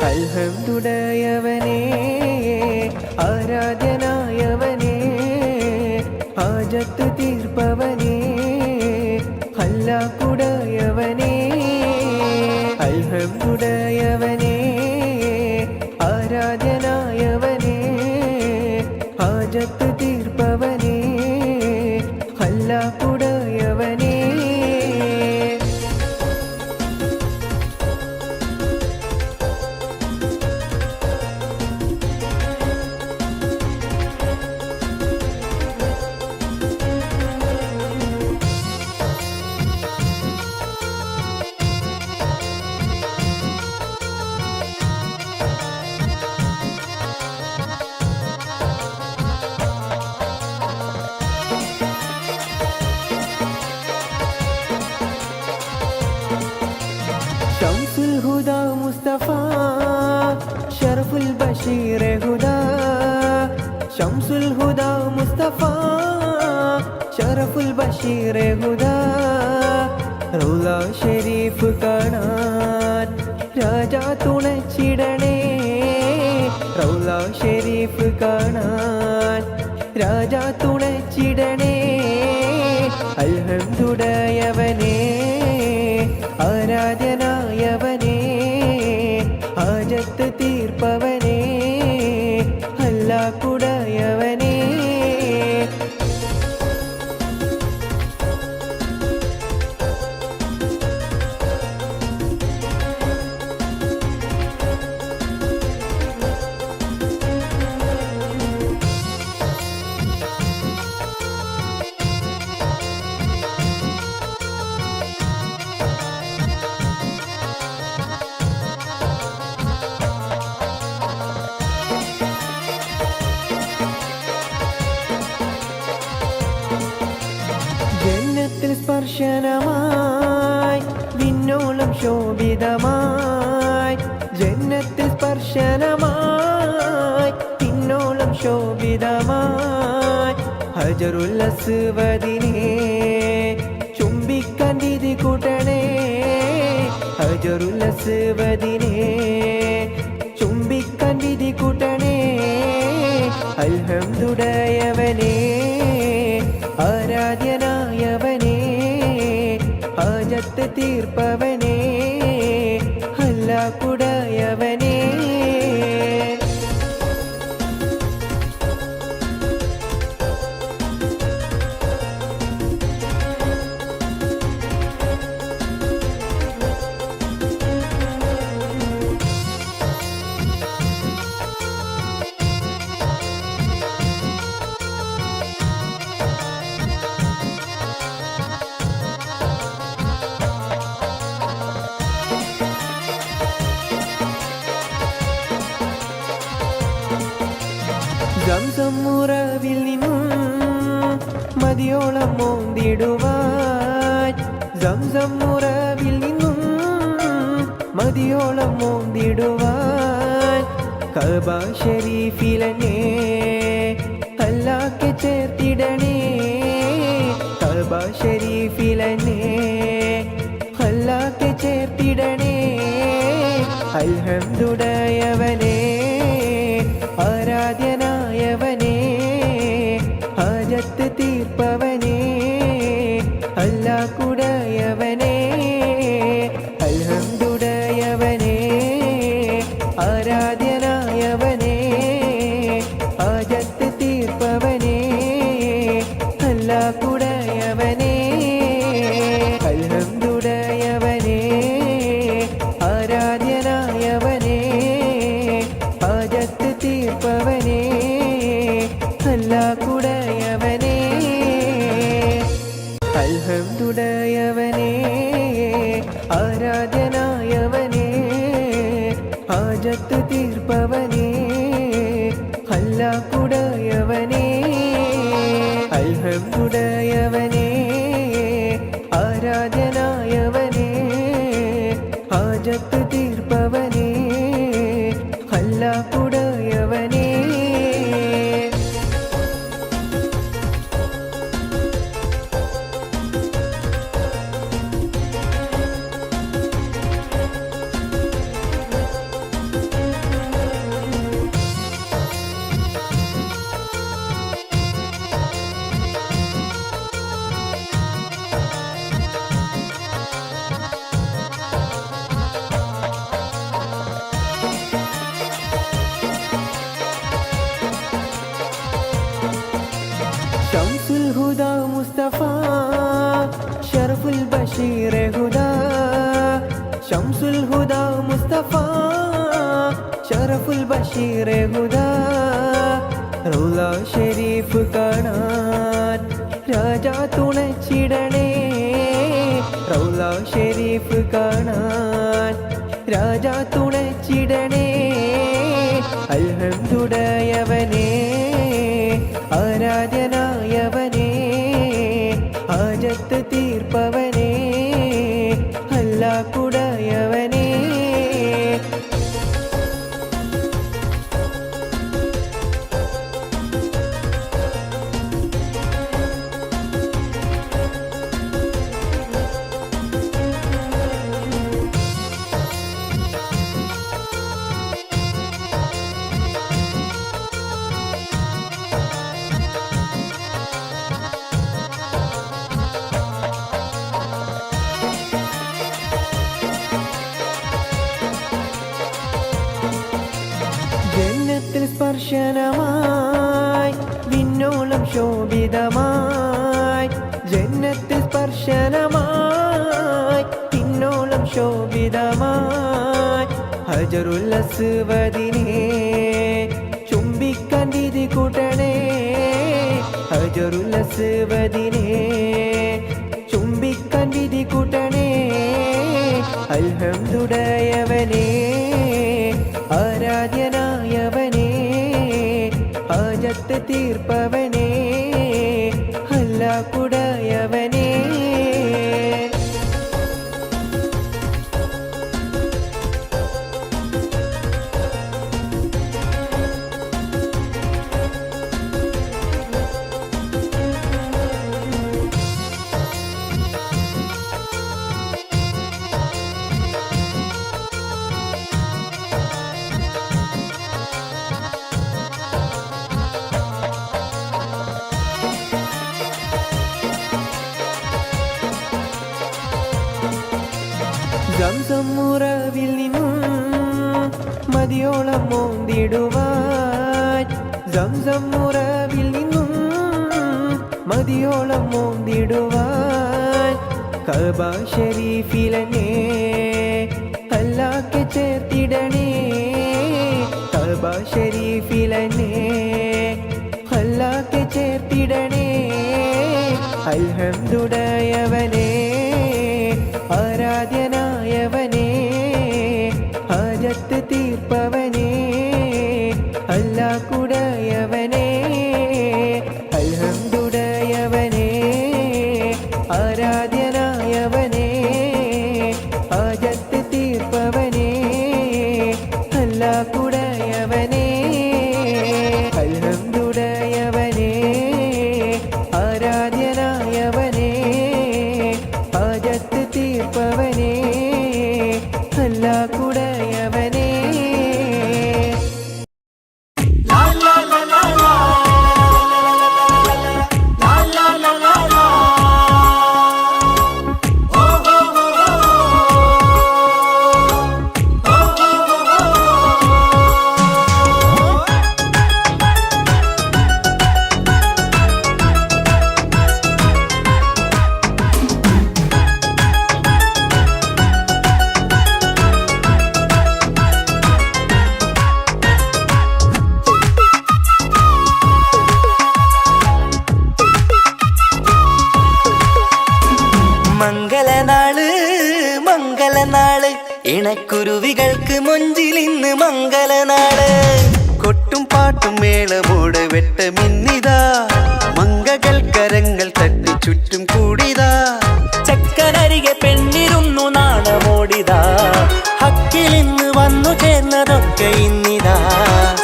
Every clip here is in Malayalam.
അൽഹംദുലില്ലാഹയവനേ ആരാധ്യനായവനേ ഹാജത്ത് തീർപ്പവനേ ഹല്ലാക്കുടയവനേ അൽഹംദുലില്ലാഹയവനേ ആരാധ്യനായവനേ ഹാജത്ത് തീർപ്പവനേ ഹല്ലാക്കുടയവനേ ശംസുൽ ഹുദ മുസ്തഫ ശറഫുൽ ബഷീർ ഹുദ ശംസുൽ ഹുദ മുസ്തഫ ശറഫുൽ ബഷീർ ഹുദ റൗള ഷരീഫ് കാണാൻ രാജാ തുണച്ചിടണേ റൗള ഷരീഫ് കാണാൻ രാജാ തുണച്ചിടണേ അൽഹംദുലില്ലാഹയവനേ ആരാധ്യനായവനേ ഹാജത്ത് തീർപ്പവനേ ഹല്ലാക്കുടയവനേ ജന്നത്തിൽ സ്പർശനമായി വിണ്ണോളം ശോഭിതമായി ജന്നത്തിൽ സ്പർശനമായി വിണ്ണോളം ശോഭിതമായി ഹജറുൽ അസ്വദിനെ ചുംബിക്കാൻ വിധി കൂട്ടണേ ഹജറുൽ അസ്വദിനെ ചുംബിക്കാൻ വിധി കൂട്ടണേ അൽഹംദുലില്ലാഹയവനേ ആരാധ്യനായവനേ ഹാജത്ത് തീർപ്പവനേ ഹല്ലാക്കുടയവനേ സംസം ഉറവിൽ നിന്നും മതിയോളം മോന്തിടുവാൻ സംസം ഉറവിൽ നിന്നും മതിയോളം മോന്തിടുവാൻ കഅബ ശരീഫിലെന്നെ അല്ലാഹ്ക്ക് ചേർത്തിടണേ കഅബ ശരീഫിലെന്നെ അല്ലാഹ്ക്ക് ചേർത്തിടണേ അൽഹംദുലില്ലാഹയവനേ ആരാധ്യനായവനേ ഹാജത്ത് തീർപ്പവനേ ഹല്ലാക്കുടയവനേ അൽഹംദുലില്ലാഹയവനേ ആരാധ്യനായവനേ ഹാജത്ത് തീർപ്പവനേ ഹല്ലാക്കുടയവനേ അൽഹംദുലില്ലാഹയവനേ ആരാധ്യനായവനേ ഹാജത്ത് തീർപ്പവനേ ഹല്ലാക്കുടയവനേ അൽഹംദുലില്ലാഹയവനേ ആരാധ്യനായവനേ ഹാജത്ത് തീർപ്പവനേ ഹല്ലാക്കുടയവനേ അൽഹംദുലില്ലാഹയവനേ ആരാധ്യനായവനേ ഹാജത്ത് തീർപ്പവനേ ഹല്ലാക്കുടയവനേ ശംസുൽ ഹുദ മുസ്തഫ ഷറഫുൽ ബഷീർ ഹുദ ശംസുൽ ഹുദ മുസ്തഫ ഷറഫുൽ ബഷീർ ഹുദ റൗള ഷരീഫ് കാണാൻ രാജാ തുണച്ചിടണേ റൗള ഷരീഫ് കാണാൻ രാജാ തുണച്ചിടണേ അൽഹംദുലില്ലാഹവനേ ആരാധ്യനായവനേ ഹാജത്ത് തീർപ്പവനേ അല്ലാഹ് കുടയവനേ ജന്നത്തിൽ സ്പർശനമായി വിണ്ണോളം ശോഭിതമായി ജന്നത്തിൽ സ്പർശനമായി പിന്നോളം ശോഭിതമായി ഹജറുൽ അസ്വദിനെ ചുംബിക്കാൻ വിധി കൂട്ടണേ ഹജറുൽ അസ്വദിനെ ചുംബിക്കാൻ വിധി കൂട്ടണേ അൽഹംദുലില്ലാഹവനേ ആരാധ്യനായവനേ ഹാജത്ത് തീർപ്പവനേ അല്ലാഹ് കുടയവനേ സംസം ഉറവിൽ നിന്നും മതിയോളം മോന്തിടുവാൻ സംസം ഉറവിൽ നിന്നും മതിയോളം മോന്തിടുവാൻ കഅബ ശരീഫിലനെ അല്ലാഹ്ക്ക് ചേർത്തിടണേ കഅബ ശരീഫിലനെ അല്ലാഹ്ക്ക് ചേർത്തിടണേ അൽഹംദുലില്ലാഹവനേ ആരാധ്യനായവനേ ഹാജത്ത് തീർപ്പവനേ അല്ലാഹ് കുടയവനേ അൽഹംദുലില്ലാഹവനേ ആരാധ്യനായവനേ ഹാജത്ത് തീർപ്പവനേ അല്ലാഹ് കുടയവനേ അൽഹംദുലില്ലാഹവനേ ആരാധ്യനായവനേ ഹാജത്ത് തീർപ്പവനേ അല്ലാഹ് കുടയവനേ മംഗളനാള് ഇണക്കുരുവികൾക്ക് മൊഞ്ചിലിന്ന് മംഗളനാള് കൊട്ടും പാട്ടും മേളമോട് വെട്ടമിന്നിതാ മംഗകൾ കരങ്ങൾ തട്ടി ചുറ്റും കൂടിതാ ചക്കനരികെ പെണ്ണിരുന്നു നാണമോടിതാ ഹക്കിലിന്ന് വന്നു ചേർന്നതൊക്കെ ഇന്നിതാ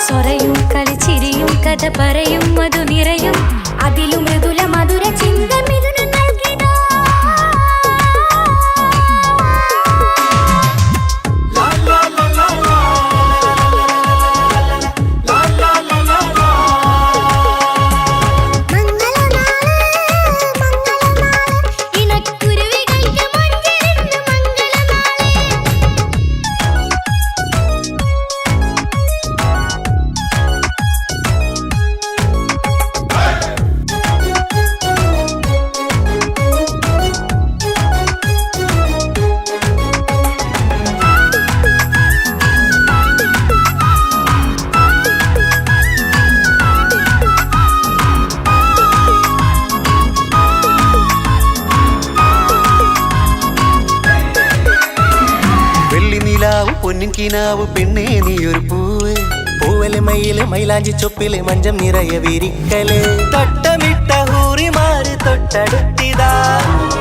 സ്വരയും കളിച്ചിരിയും കഥ പറയും മധു നിറയും അതിലും മൃദുല മധുര ചിന്ത മിഥുന നൽകിതാ കിനാവ് പെണ്ണേ നീയൊരു പൂവ് പൂവല് മയില് മൈലാഞ്ചി ചൊപ്പില് മഞ്ചം നിറയെ വിരിക്കല് തൊട്ടമിട്ട ഹൂറിമാര് തൊട്ടടുത്തിതാ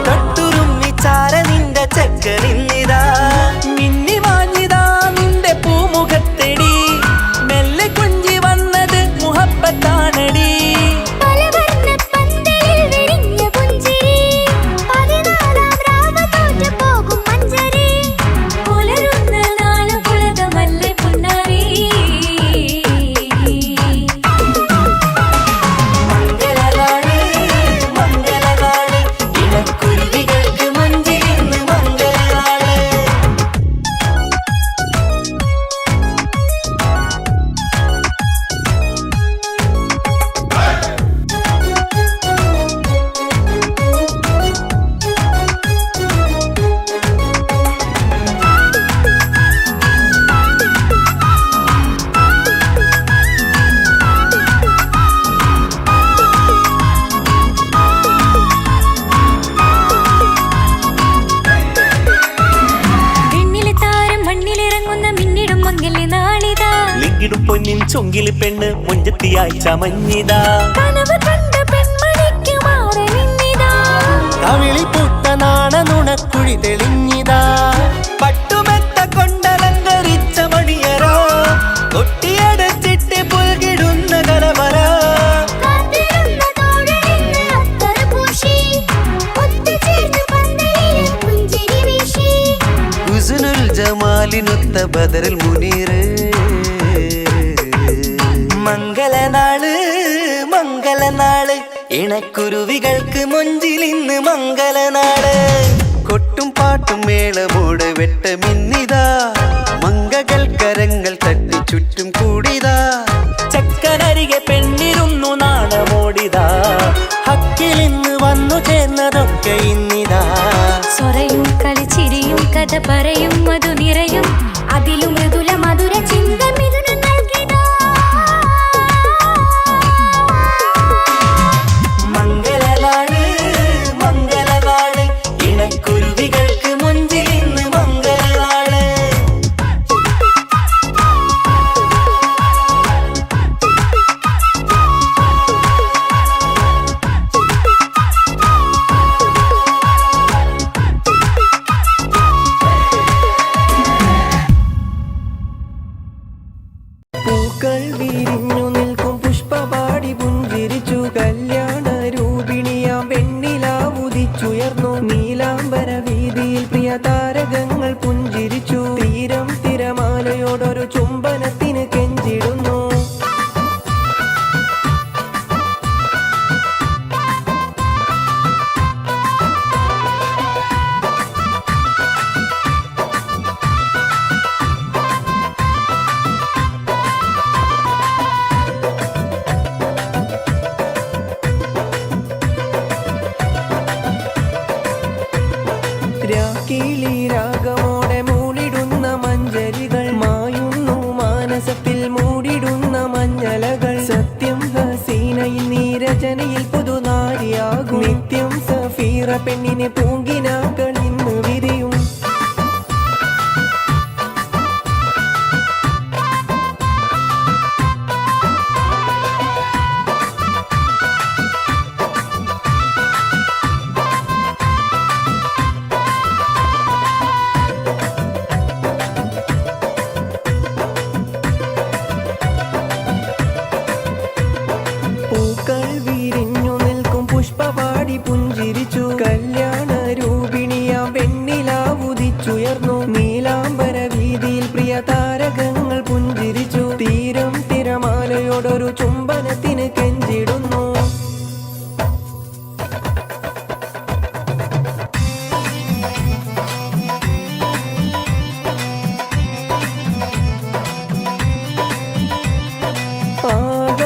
തൊട്ടുരുമ്മി ചാര നിന്റെ ചക്കനിന്നിതാ മിന്നി വാഞ്ഞിതാ നിന്റെ പൂമുഖത്തെടി മെല്ലെ കുഞ്ചി വന്നത് മുഹബത്താണടി പൊന്നിൻ ചൊങ്കില് പെണ്ണ് മുഞ്ചത്തിയായി ചമഞ്ഞിതാ കവിളിൽ പൂത്ത നാണ നുണക്കുഴി തെളിഞ്ഞിതാ പട്ടുമെത്ത കൊണ്ടലങ്കരിച്ച മണിയറോ കൊട്ടിയടച്ചിട്ട് പുൽകിടുന്ന കലവറ ഹുസ്നുൽ ജമാലിനൊത്ത ബദറുൽ മുനീറ് മംഗളനാള് മംഗളനാള് ഇണക്കുരുവികൾക്ക് മൊഞ്ചിലിന്ന് മംഗളനാള് കൊട്ടും പാട്ടും മേളമോട് വെട്ടമിന്നിതാ മംഗകൾ കരങ്ങൾ തട്ടി ചുറ്റും കൂടിതാ ചക്കനരികെ പെണ്ണിരുന്നു നാണമോടിതാ ഹക്കിലിന്ന് വന്നു ചേർന്നതൊക്കെ ഇന്നിതാ സ്വറയും കളിച്ചിരിയും കഥ പറയും മധു നിറയും അതിലും മൃദുല മധുര ചിന്ത വിരിഞ്ഞു നിൽക്കും പുഷ്പപാടി പുഞ്ചിരിച്ചു കല്യാണ രൂപിണിയാം വെണ്ണിലാവുദിച്ചുയർന്നു നീലാംബര വീതിയിൽ പ്രിയ താരകങ്ങൾ പുഞ്ചിരിച്ചു തീരം തിരമാലയോടൊരു ചുംബനത്തിന് കെഞ്ചിടുന്നു രാഗമോടെ മൂടിടുന്ന മഞ്ചരികൾ മായുന്നു മാനസത്തിൽ മൂടിടുന്ന മഞ്ഞലകൾ സത്യം ഹസീനയിൽ നീരജനയിൽ പുതുനാരിയാകും നിത്യം സഫീറ പെണ്ണിനെ പൂങ്കിനാക്കൾ ഇന്ന് വിരിയും പൂക്കൾ വിരിഞ്ഞു നിൽക്കും പുഷ്പപാടി പുഞ്ചിരിച്ചു കല്യാണ രൂപിണിയാം വെണ്ണിലാവുദിച്ചുയർന്നു നീലാംബര വീതിയിൽ പ്രിയ താരകങ്ങൾ പുഞ്ചിരിച്ചു തീരം തിരമാലയോടൊരു ചുംബനത്തിന് കെഞ്ചിടുന്നു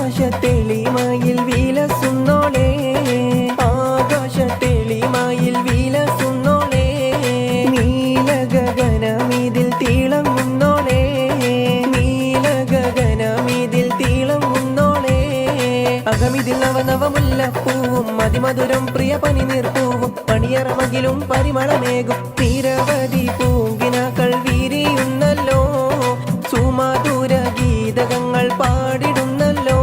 ആകാശത്തെളിമയിൽ വിലസുന്നോളേ ആകാശത്തെളിമയിൽ വിലസുന്നോളേ നീലഗഗനമിതിൽ തിളങ്ങുന്നോളേ നീലഗഗനമിതിൽ തിളങ്ങുന്നോളേ അകമിതിൽ നവനവമുല്ലപ്പൂവും അതിമധുരം പ്രിയ പനി നീർപ്പൂവും പണിയറമകിലും പരിമളമേകും നിരവധി പൂങ്കിനാക്കൾ വിരിയുന്നല്ലോ സുമധുര ഗീതകങ്ങൾ പാടിടുന്നല്ലോ,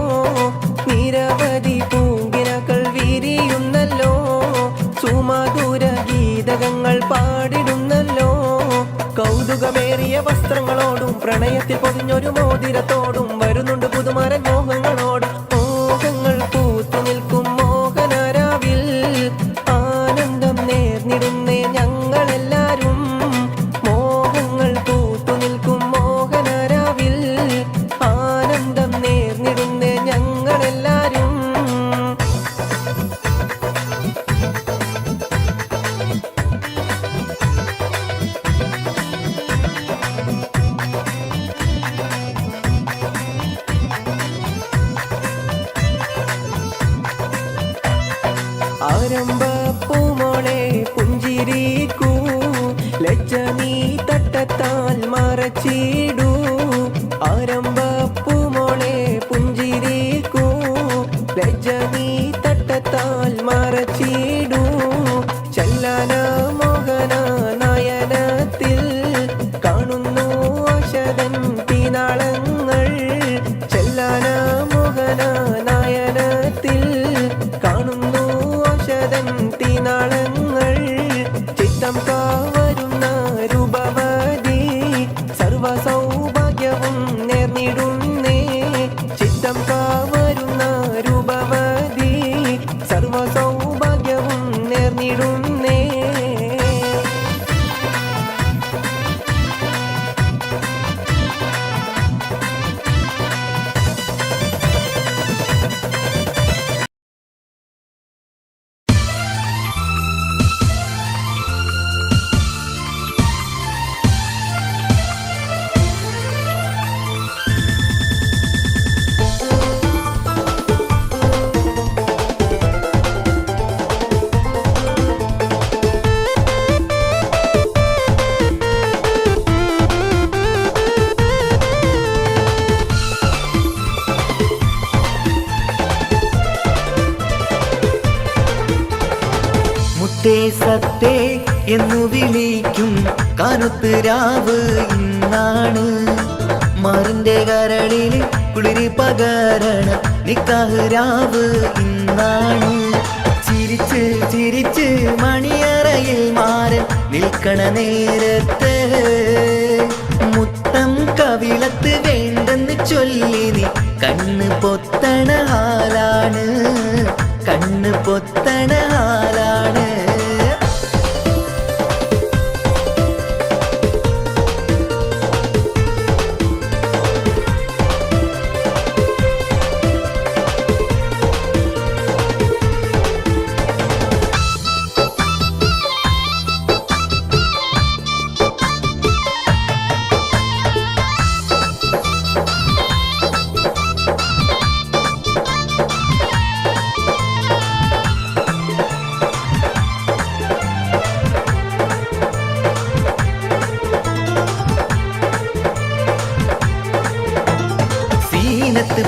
നിരവധി പൂങ്കിനകൾ വിരിയുന്നല്ലോ. സുമധുര ഗീതകങ്ങൾ പാടിടുന്നല്ലോ, കൗതുകമേറിയ വസ്ത്രങ്ങളോടും പ്രണയത്തിൽ പൊതിഞ്ഞൊരു മോതിരത്തോടും വരുന്നുണ്ട് പുതുമരൻ മോഹങ്ങളോടും. മോഹങ്ങൾ പൂത്തു നിൽക്കും മോഹനരാവിൽ ആനന്ദം നേർന്നിടുന്നേ ഞങ്ങളെല്ലാരും. മോഹങ്ങൾ പൂത്തു നിൽക്കും മോഹനരാവിൽ ആനന്ദം നേർന്നിടുന്നേ ഞങ്ങളെല്ലാരും. ആരംഭപ്പൂമോളെ പുഞ്ചിരിക്കൂ, ലജ്ജ നീ തട്ടത്താൽ മറച്ചിടൂ. ആരംഭപ്പൂമോളെ പുഞ്ചിരിക്കൂ, ലജ്ജ നീ തട്ടത്താൽ മറച്ചിടൂ. ചല്ലാന മോഹന നയനത്തിൽ കാണുന്നു ആശതൻ തീനാളങ്ങൾ. ചല്ലാന മോഹന നയനത്തിൽ കാണുന്നു ആശതൻ തീനാളങ്ങൾ. ചിത്തം കാവരുന്ന രൂപവതി സർവ സൗഭാഗ്യവും നേർന്നിടുന്നേ. ചിത്തം കാവരുന്ന രൂപവതി സർവ സൗഭാഗ്യവും നേർന്നിടുന്നേ. മുത്തേ സത്തേ എന്നു വിളിക്കും കാനത്ത് രാവ് ഇന്നാണ്. മാറിന്റെ കരളിൽ കുളിരി പകരണ നിക്കാഹ് രാവ് ഇന്നാണ്. ചിരിച്ച് ചിരിച്ച് മണിയറയിൽ മാറൻ നിൽക്കണ നേരത്ത് മുത്തം കവിളത്ത് വേണ്ടെന്ന് ചൊല്ലി നീ കണ്ണ് പൊത്തണ ഹാലാണ്, കണ്ണ് പൊത്തണ ഹാലാണ്.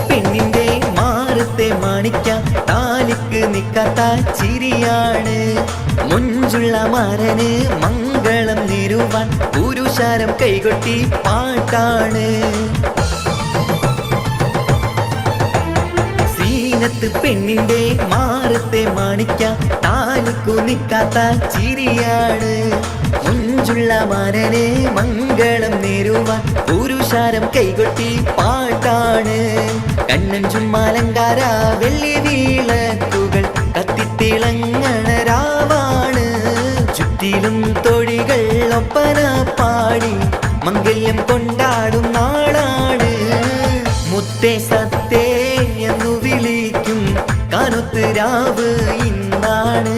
പെണ്ണിന്റെ മാറത്തെ മാണിക്ക താലിക്ക് നിക്കാത്ത ചിരിയാണ്. മുഞ്ചുള്ള മാരന് മംഗളം നേരുവാൻ പുരുഷാരം കൈകൊട്ടി പാട്ടാണ്. സീനത്ത് പെണ്ണിന്റെ മാറത്തെ മാണിക്ക താലിക്കു നിക്കാത്ത ചിരിയാണ്. മുഞ്ചുള്ള മാരന് മംഗളം നേരുവാൻ പുരുഷാരം കൈകൊട്ടി പാട്ടാണ്. കണ്ണൻ ചുമ്മാലങ്കാര വെള്ളി വീളക്കുകൾ കത്തിത്തിളങ്ങണ രാവാണ്. ചുറ്റിലും തൊഴികൾ ഒപ്പന പാടി മംഗല്യം കൊണ്ടാടും നാളാണ്. മുത്തേ സത്തേ എന്നു വിളിക്കും കാനത്ത് രാവ് ഇന്നാണ്.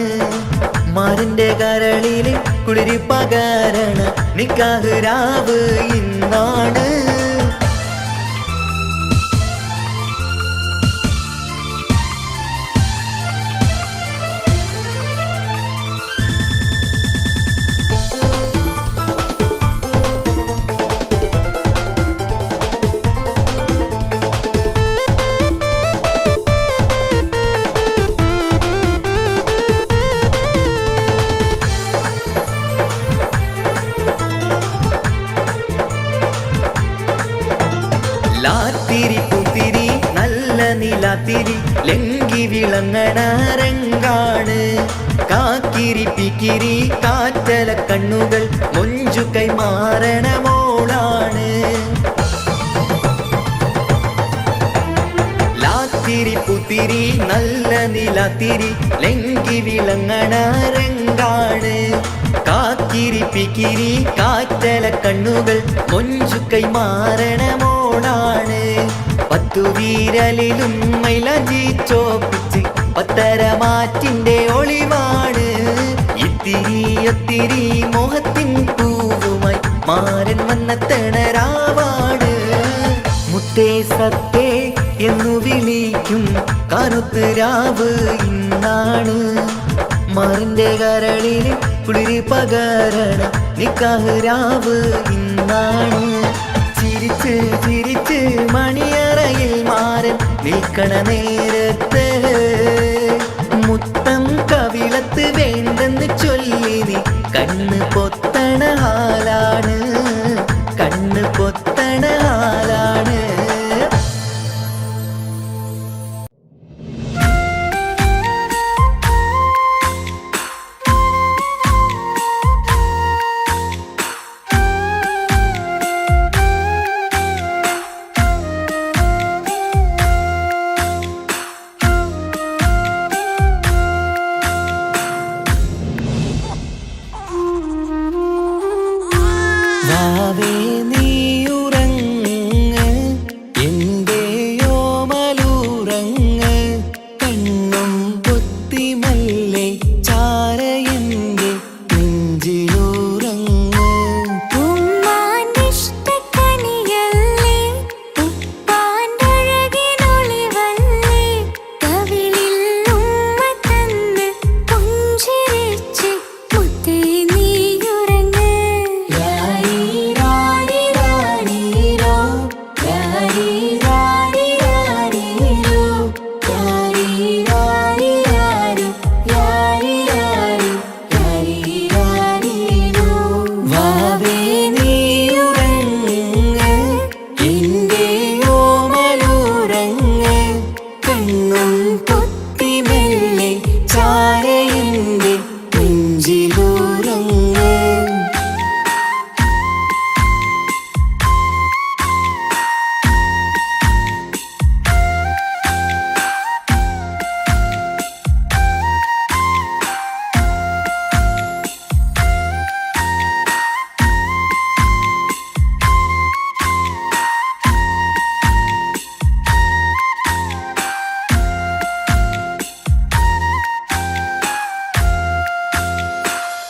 മാറിന്റെ കരളില് കുളിരി പകരണ നിക്കാഹ് രാവ് ഇന്നാണ്. ലാത്തിരി പുത്തിരി നല്ല നിലാത്തിരി ലങ്കി വിളങ്ങണ രംഗാണ്. കാക്കിരി പിക്കിരി കാറ്റല കണ്ണുകൾ മൊഞ്ചു കൈമാറണ മോളാണ്. ലാത്തിരി പുത്തിരി നല്ല നിലാത്തിരി ലങ്കി വിളങ്ങണ രംഗാണ്. കാക്കിരി പിക്കിരി കാറ്റല കണ്ണുകൾ മൊഞ്ചു കൈമാറണ മോളാണ്. പത്തു വീരലിലും മൈലാഞ്ചി ചോപ്പിച്ച് പത്തരമാറ്റിന്റെ ഒളിവാണ്. ഇത്തിരി ഒത്തിരി മോഹത്തിൻ പൂവുമായി മാരൻ വന്നെത്തണരാവാണ്. മുത്തേ സത്തേ എന്നു വിളിക്കും കാനൊത്ത് രാവ് ഇന്നാണ്. മാറിന്റെ കരളിന് കുളിര് പകരണ നിക്കാഹ് രാവ് ഇന്നാണ്. ചിരിച്ച് ചിരിച്ച് മണിയറയിൽ മാറൻ നിൽക്കണ നേരത്ത് മുത്തം കവിളത്ത് വേണ്ടെന്ന് ചൊല്ലി നീ കണ്ണ് പൊത്തണ ഹാലാണ്. കണ്ണ് പൊത്തണ ഹാലാണ്. വാവേ നീയുറങ്ങ് എന്റെയോമലുറങ്ങ് കണ്ണും പൊത്തിമല്ലേ ചാരയന്റെ നെഞ്ചിലുറങ്ങ്. ഉമ്മാന്റെ ഇഷ്ടക്കനിയല്ലേ ഉപ്പാന്റെ അഴകിനൊളിവല്ലേ കവിളിൽ ഉമ്മ തന്ന് പുഞ്ചിരിച്ച് മുത്തേ നീയുറങ്ങ്. വാവേ നീയുറങ്ങ് എന്റെയോമലുറങ്ങ് കണ്ണും പൊത്തിമെല്ലെ ചാരയന്റെ നെഞ്ചിലുറങ്ങ്.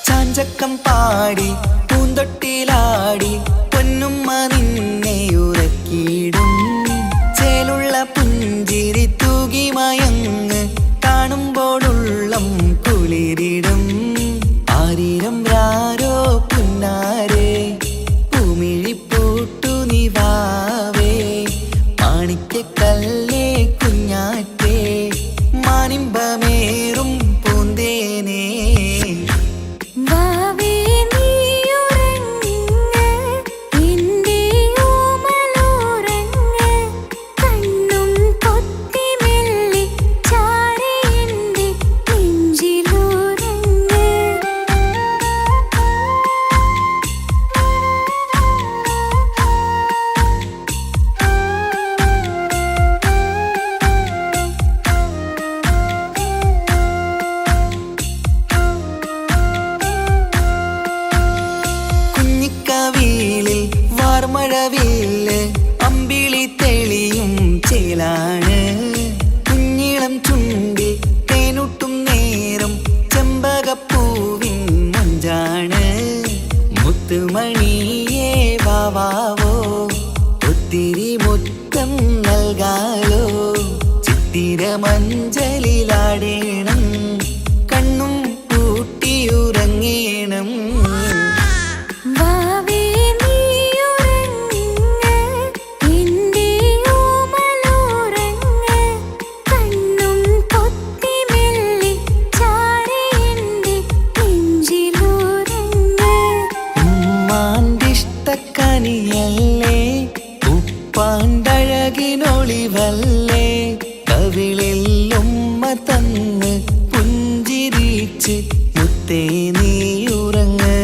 ചാഞ്ചക്കം പാടി പൂന്തൊട്ടിലാടി പൊന്നുമ്മ നിന്നെ ഉറക്കിയിടും. ചേലുള്ള പുഞ്ചിരി തൂകി മയങ്ങ് കാണുമ്പോഴുള്ളം കുളിരിടും. ആരിരം രാരോ പുന്നാരേ പൂമിഴിപ്പൂട്ടു നിവാവേ മാണിക്കക്കല്ലേ കുഞ്ഞാറ്റേ മാനിമ്പമേറും പൂന്തേനേ. വാവേ നീയുറങ്ങ് എന്റെയോമലുറങ്ങ് കണ്ണും പൊത്തിമെല്ലെ ചാരയന്റെ നെഞ്ചിലുറങ്ങ്. കുഞ്ഞിക്കവിളിൽ വാർമഴവില്ല് അമ്പിളി തെളിയും ചേലാണ്. കുഞ്ഞിളം ചുണ്ടിൽ തേനൂട്ടും നേരം ചെമ്പകപ്പൂവിൻ മഞ്ചാണ്. മുത്തുമണിയേ വാവാവോ ഒത്തിരി മുത്തം നൽകാലോ. ചിത്തിര മഞ്ചലിലാടേണം കണ്ണും പൂട്ടിയുറങ്ങേണം. വാവേ നീയുറങ്ങ് എന്റെയോമലുറങ്ങ് കണ്ണും പൊത്തിമെല്ലെ ചാരയന്റെ നെഞ്ചിലുറങ്ങ്. ഉമ്മാന്റെ ഇഷ്ടക്കനിയല്ലേ ഉപ്പാന്റെ അഴകിനൊളിവല്ലേ കവിളിൽ ഉമ്മ തന്ന് പുഞ്ചിരിച്ച് മുത്തേ നീ ഉറങ്ങ്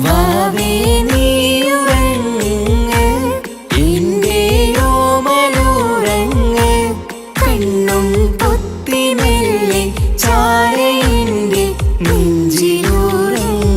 വാവേ നീ ഉറങ്ങ് എന്റെ ഓമലുറങ്ങ് കണ്ണും പൊത്തി മെല്ലെ ചാരയിന്റെ നെഞ്ചിലുറങ്ങ്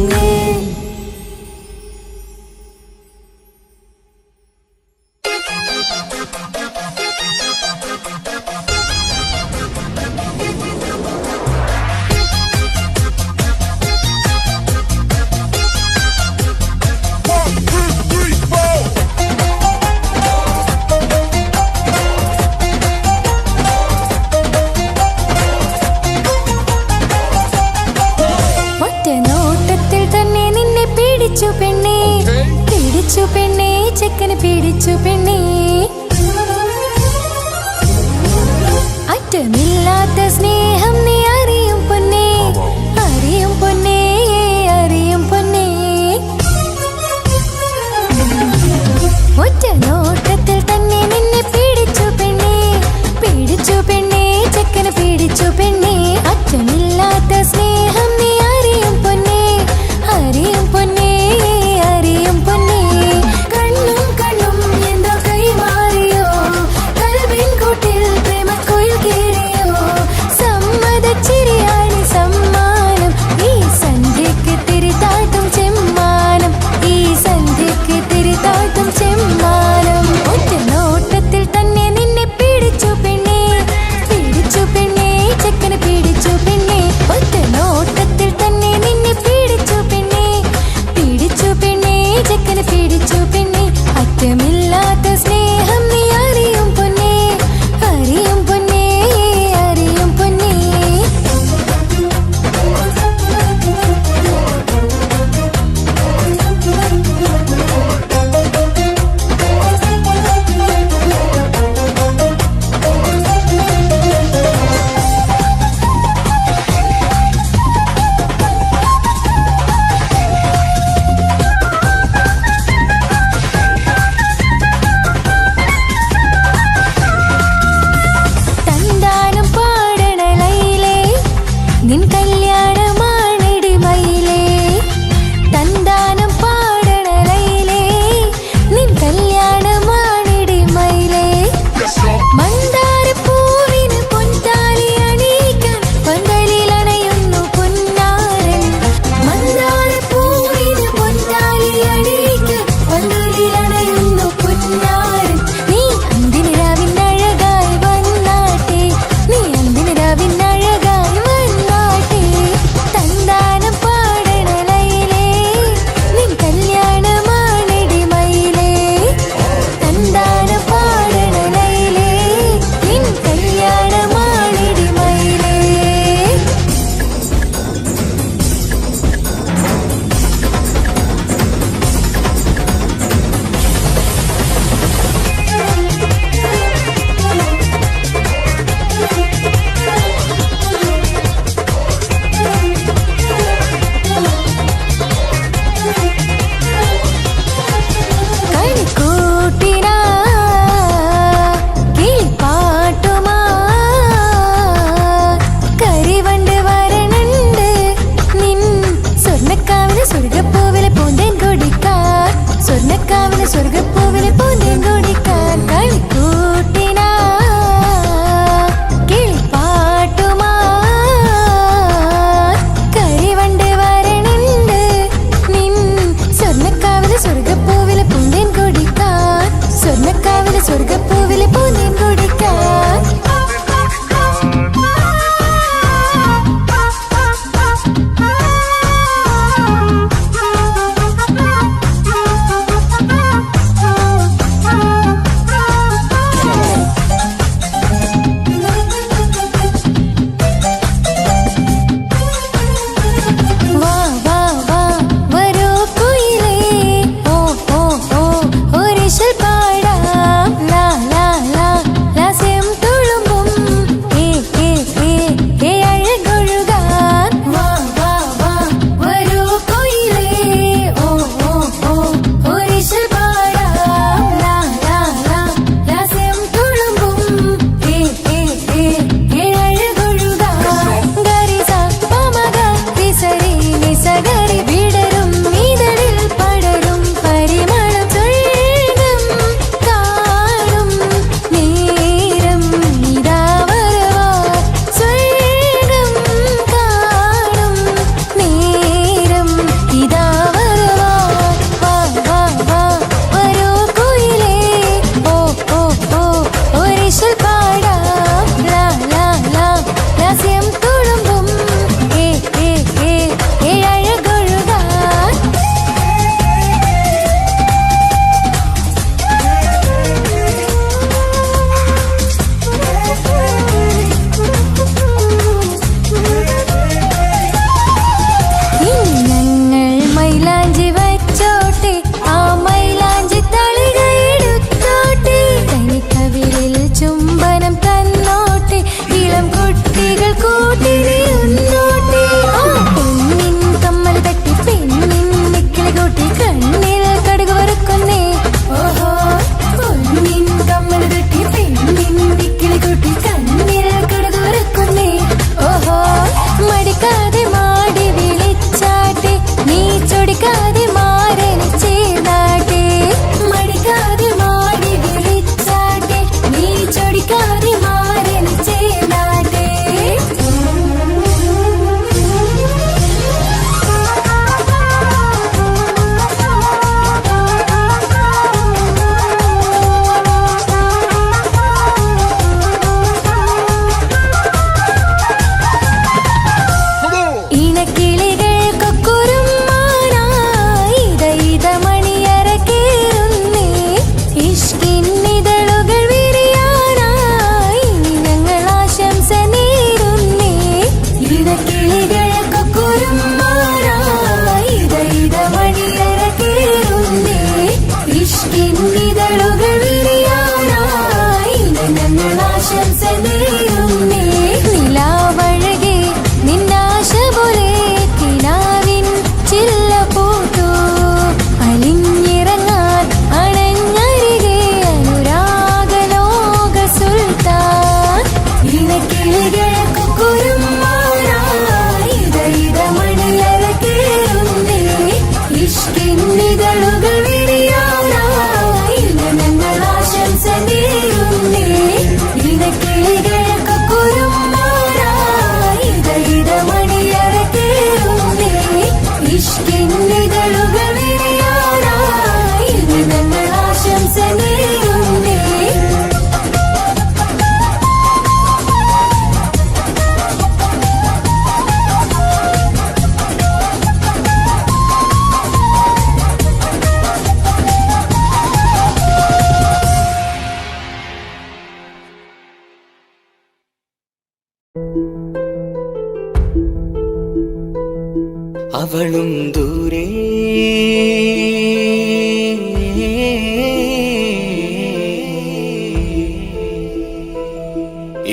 അവളും ദൂരെ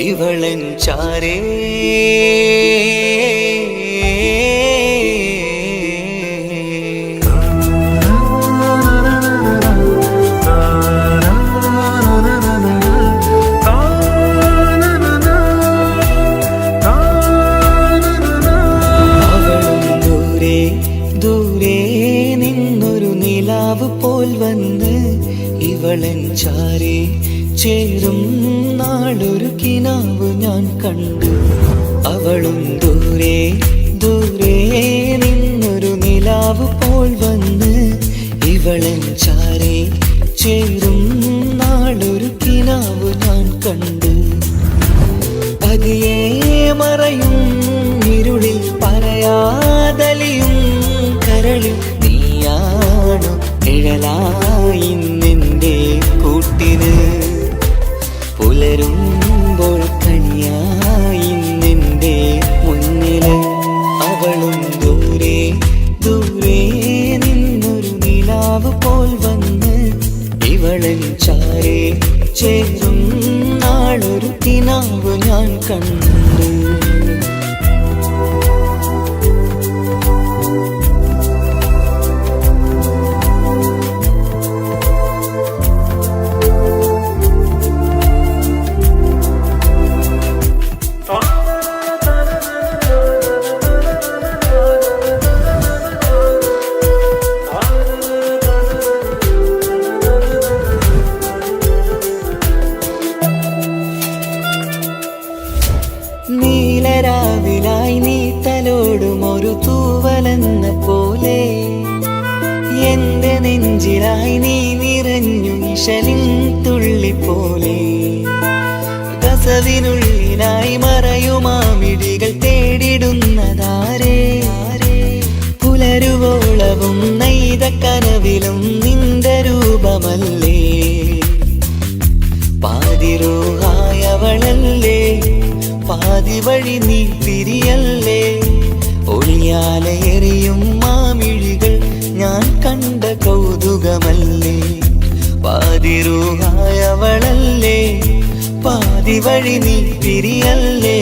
ഇവളൻ ചാരേ പോൽ വന്ന് ഇവളൻ ചാരേ ചേരും നാളൊരു കിനാവ് ഞാൻ കണ്ടു. അവളും ദൂരെ ദൂരെ നിന്നൊരു നിലാവ് പോൽ വന്ന് ഇവളൻ ചാരേ ചേരും നാളൊരു കിനാവ് ഞാൻ കണ്ടു. പതിയെ മറയും ഇരുളിൽ പറയാതലിയും കരളിൽ നീയാണു നിഴലായി നിന്റെ കൂട്ടിന്. പുലരുമ്പോൾ കണിയായി നിന്റെ മുന്നില്. അവളും ദൂരെ ദൂരെ നിന്നൊരു നിലാവ് പോൽ വന്ന് ഇവളൻ ചാരേ ചേരും നാളൊരു കിനാവ് ഞാൻ കണ്ടു. നീലരാവിലായി നീ തലോടും ഒരു തൂവലെന്ന പോലെ എന്റെ നെഞ്ചിലായി നീ നിറഞ്ഞു ഇശലിൻ തുള്ളി പോലെ. കസവിനുള്ളിലായി മറയുമാമിടികൾ തേടിടുന്നതാരേ. പുലരുവോളവും നെയ്ത കനവിലും നിന്റെ രൂപമല്ലേ. പാതിരൂഹായവളല്ലേ പാതി വഴി നീ തിരിയല്ലേ. ഒളിയാലെറിയും മാമിഴികൾ ഞാൻ കണ്ട കൗതുകമല്ലേ. പാതിരൂഹായവളല്ലേ പാതി വഴി നീ തിരിയല്ലേ.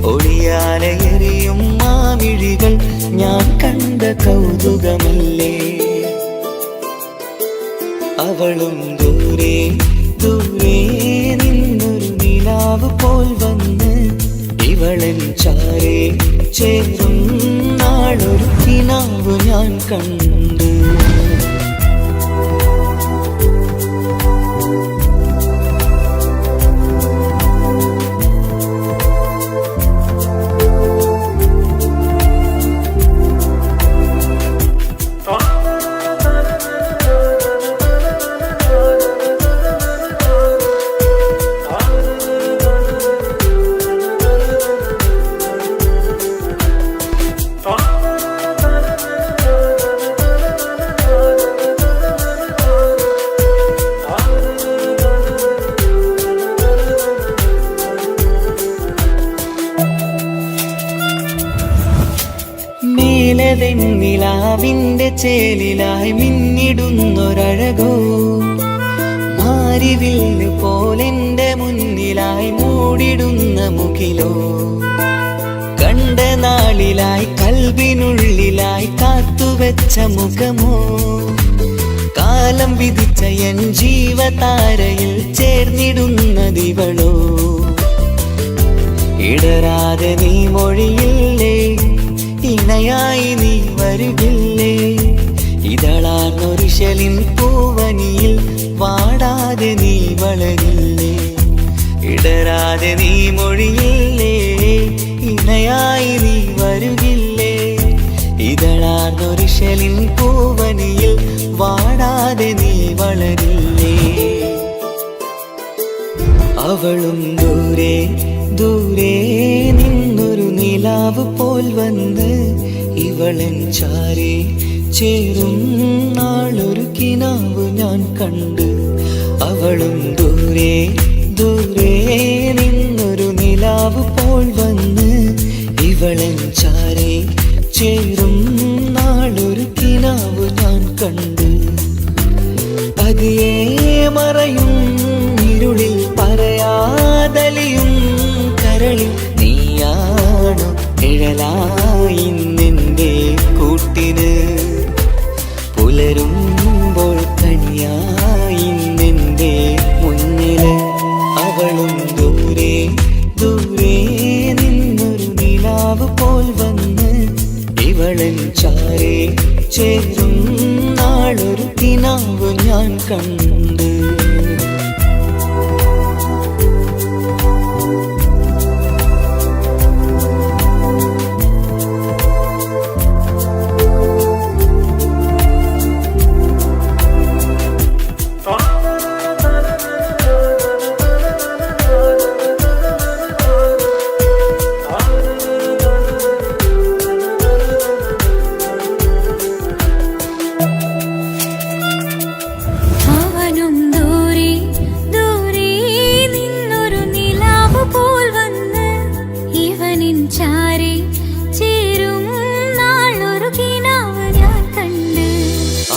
ഒളിയാലെറിയും മാമിഴികൾ ഞാൻ കണ്ട കൗതുകമല്ലേ. അവളും ദൂരെ ദൂരെ നിന്നൊരു നിലാവ് പോൽ വന്ന് ഇവളൻ ചാരേ ചേരും നാളൊരു കിനാവ് ഞാൻ കണ്ടു. വെണ്ണിലാവിന്റെ ചേലിലായി മിന്നിടുന്നൊരഴകോ. മാരിവില്ല് പോലെന്റെ മുന്നിലായി മൂടിടുന്ന മുകിലോ. കണ്ട നാളിലായി കൽബിനുള്ളിലായി കാത്തുവെച്ച മുഖമോ. കാലം വിധിച്ച എൻ ജീവതാരയിൽ ചേർന്നിടുന്നതിവളോ. ഇടരാതെ നീ മൊഴിയില്ലേ ഇണയായി നീ വരുകില്ലേ. ഇതളാർന്നൊരിശലിൻ പൂവനിയിൽ വാടാതെ നീ വളരില്ലേ. ഇടരാതെ നീ മൊഴിയില്ലേ ഇണയായി നീ വരുകില്ലേ. ഇതളാർന്നൊരിശലിൻ പൂവനിയിൽ വാടാതെ നീ വളരില്ലേ. അവളും ദൂരെ ദൂരെ നിന്നൊരു നിലാവ് പോൽ വന്ന് ഇവളൻ ചാരേ ചേരും നാളൊരു കിനാവ് ഞാൻ കണ്ട്. അവളും ദൂരെ ദൂരെ നിന്നൊരു നിലാവ് പോൽ ചേരും നാളൊരു കിനാവ് ഞാൻ കണ്ട്. പതിയെ മറയും ഇരുളിൽ പറയാതലിയും കരളിൽ നീയാണു നിഴലായി നിന്റെ കൂട്ടിന്. പുലരുമ്പോൾ കണിയായി നിന്റെ മുന്നില്. അവളും ദൂരെ ദൂരെ നിന്നൊരു നിലാവ് പോൽ വന്ന് ഇവളൻ ചാരേ ചേരും നാളൊരു കിനാവ് ഞാൻ കണ്ട്.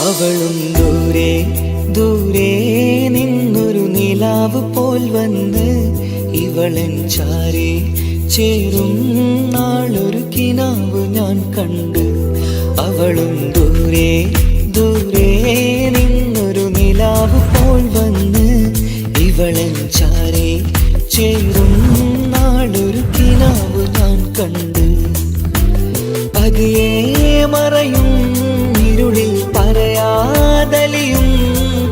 അവളും ദൂരെ ദൂരെ നിന്നൊരു നിലാവ് പോൽ വന്ന് ഇവളൻ ചാരേ ചേരും നാളൊരു കിനാവ് ഞാൻ കണ്ട്. അവളും ദൂരെ ദൂരെ നിന്നൊരു നിലാവ് പോൽ വന്ന് ഇവളൻ ചാരേ ചേരും നാളൊരു കിനാവ് ഞാൻ കണ്ട്. പതിയെ മറയും ഇരുളിൽ പറയാതലിയും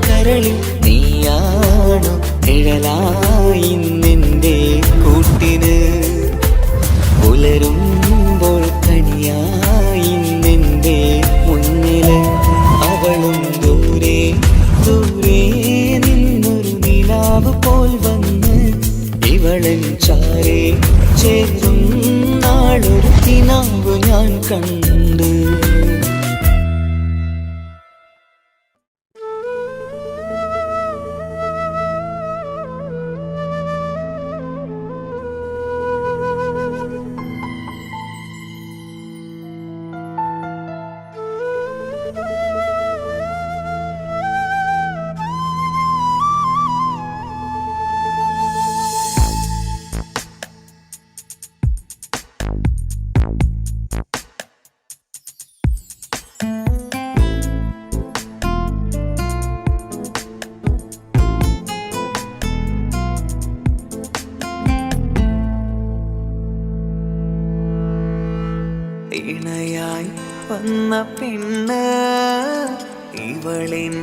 കരളിൽ നീയാണു നിഴലായി നിന്റെ കൂട്ടിന്. പുലരുമ്പോൾ കണിയായി നിന്റെ മുന്നില്. അവളും ദൂരെ ദൂരെ നിന്നൊരു നിലാവ് പോൽ വന്ന് ഇവളൻ ചാരേ ചേരും നാളൊരു കിനാവ് ഞാൻ കണ്ട്. ഇണയായി വന്ന പെണ്ണ് ഇവളിൻ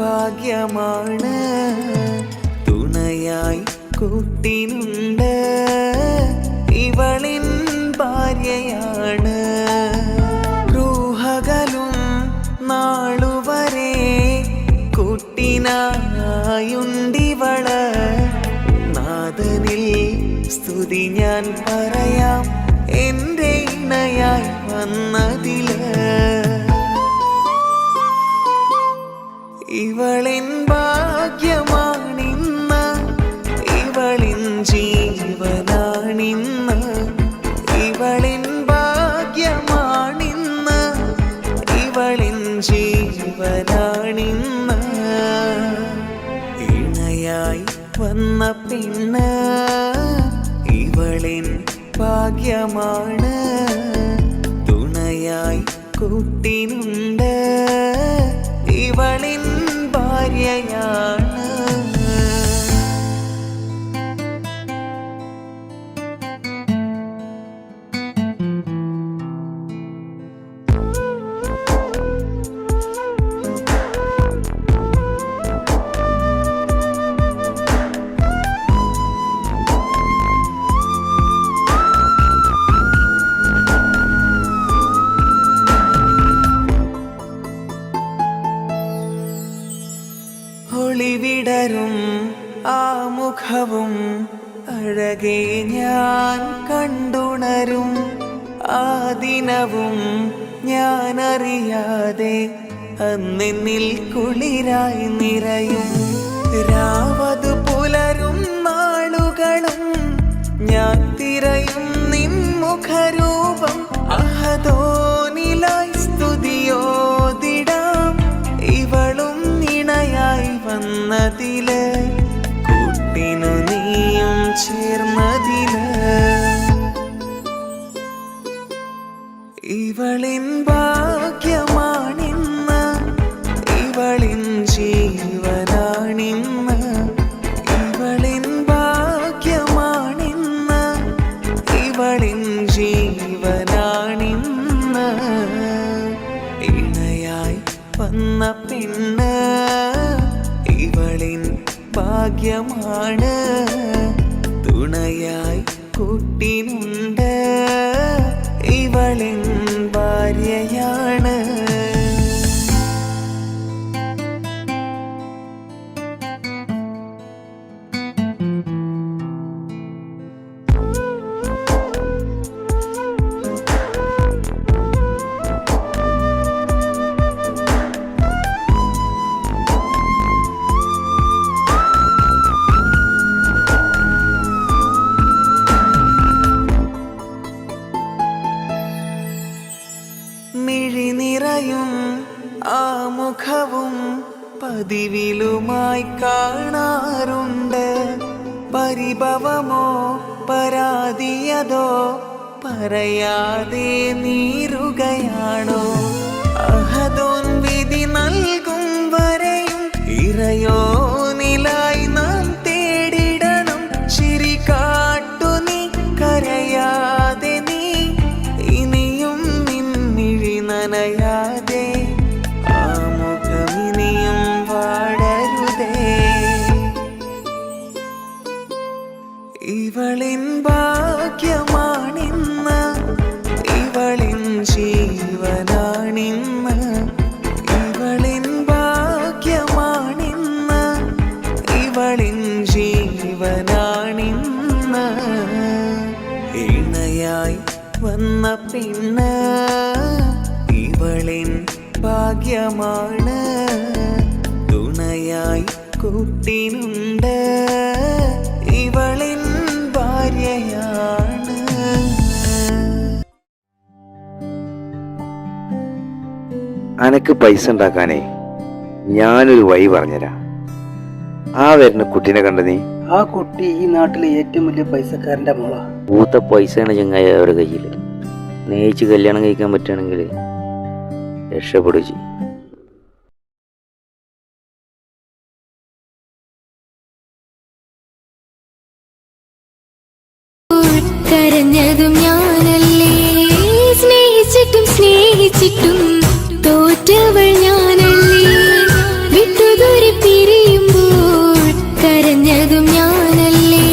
ഭാഗ്യമാണ്. തുണയായി കൂട്ടിനുണ്ട് ഇവളിൻ ഭാര്യയാണ്. റൂഹകലും നാളുവരെ കൂട്ടിനായുണ്ടിവള്. നാദനിൽ സ്തുതി ഞാൻ പറയാം എന്റെ ഇണയായി വന്നതില്. ഇവളിൻ ഭാഗ്യമാണിന്ന് ഇവളിൻ ജീവനാണിന്ന്. ഇവളിൻ ഭാഗ്യമാണിന്ന് ഇവളിൻ ജീവനാണിന്ന്. ഇണയായി വന്ന പെണ്ണ് ഇവളിൻ ഭാഗ്യമാണ്. തുണയായി കൂട്ടിനുണ്ട് ഇവളിൻ ഭാര്യയാണ്. ഒളിവിടരും ആ മുഖവും അഴകെ ഞാൻ കണ്ടുണരും. ആ ദിനവും ഞാനറിയാതെ അന്നെന്നിൽ കുളിരായി നിറയും. രാവതു പുലരും നാളുകളും ഞാൻ തിരയും നിൻ മുഖരൂപം. അഹദോനി ഭാഗ്യമാണ് തുണയായി കൂട്ടിനുണ്ട് ഇവളിൻ ഭാര്യയാണ് മിഴി നിറയും ആ മുഖവും പതിവിലുമായി കാണാറുണ്ട് പരിഭവമോ പരാതിയതോ പറയാതെ നീറുകയാണോ അഹദോൻ വിധി നൽകും വരെയും ഇറയോനിലായി നാം തേടിടണം ചിരി കാട്ടു നീ കരയാതെ നീ ഇനിയും നിൻമിഴി നനയാതെ ആ മുഖമിനിയും വാടരുതേ ഇവളിൻ ഭാഗ്യമാണിന്ന് ഇവളിൻ ജീവനാണിന്ന് ഇവളിൻ ഭാഗ്യമാണിന്ന് ഇവളിൻ ജീവനാണിന്ന് ഇണയായി വന്ന പെണ്ണ് ഇവളിൻ ഭാഗ്യമാണ് തുണയായി കൂട്ടിനുണ്ട് ഇവളിൻ ഭാര്യയാണ് അനക്ക് പൈസ ഉണ്ടാക്കാനേ ഞാനൊരു വഴി പറഞ്ഞുതരാം. ആ വരുന്ന കുട്ടീനെ കണ്ട നീ? ആ കുട്ടി ഈ നാട്ടിലെ ഏറ്റവും വലിയ പൈസക്കാരന്റെ മോളാ. പൂത്ത പൈസയാണ് ചങ്ങായി അവരുടെ കയ്യിൽ. സ്നേഹിച്ച് കല്യാണം കഴിക്കാൻ പറ്റുകയാണെങ്കിൽ രക്ഷപ്പെടുക ചെയ്യും. കരഞ്ഞതും ഞാനല്ലേ, സ്നേഹിച്ചിട്ടും സ്നേഹിച്ചിട്ടും തോറ്റവൾ ഞാനല്ലേ, വിട്ടുദൂരെ പിരിയുമ്പോൾ കരഞ്ഞതും ഞാനല്ലേ.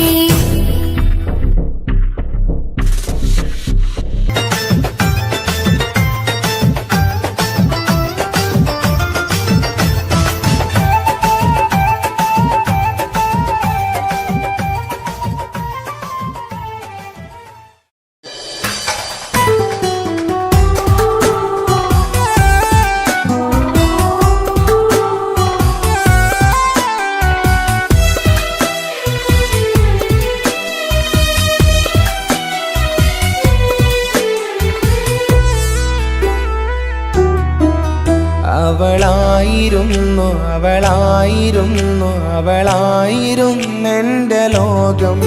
അവളായിരുന്നു അവളായിരുന്നു അവളായിരുന്നെൻ്റെ ലോകം.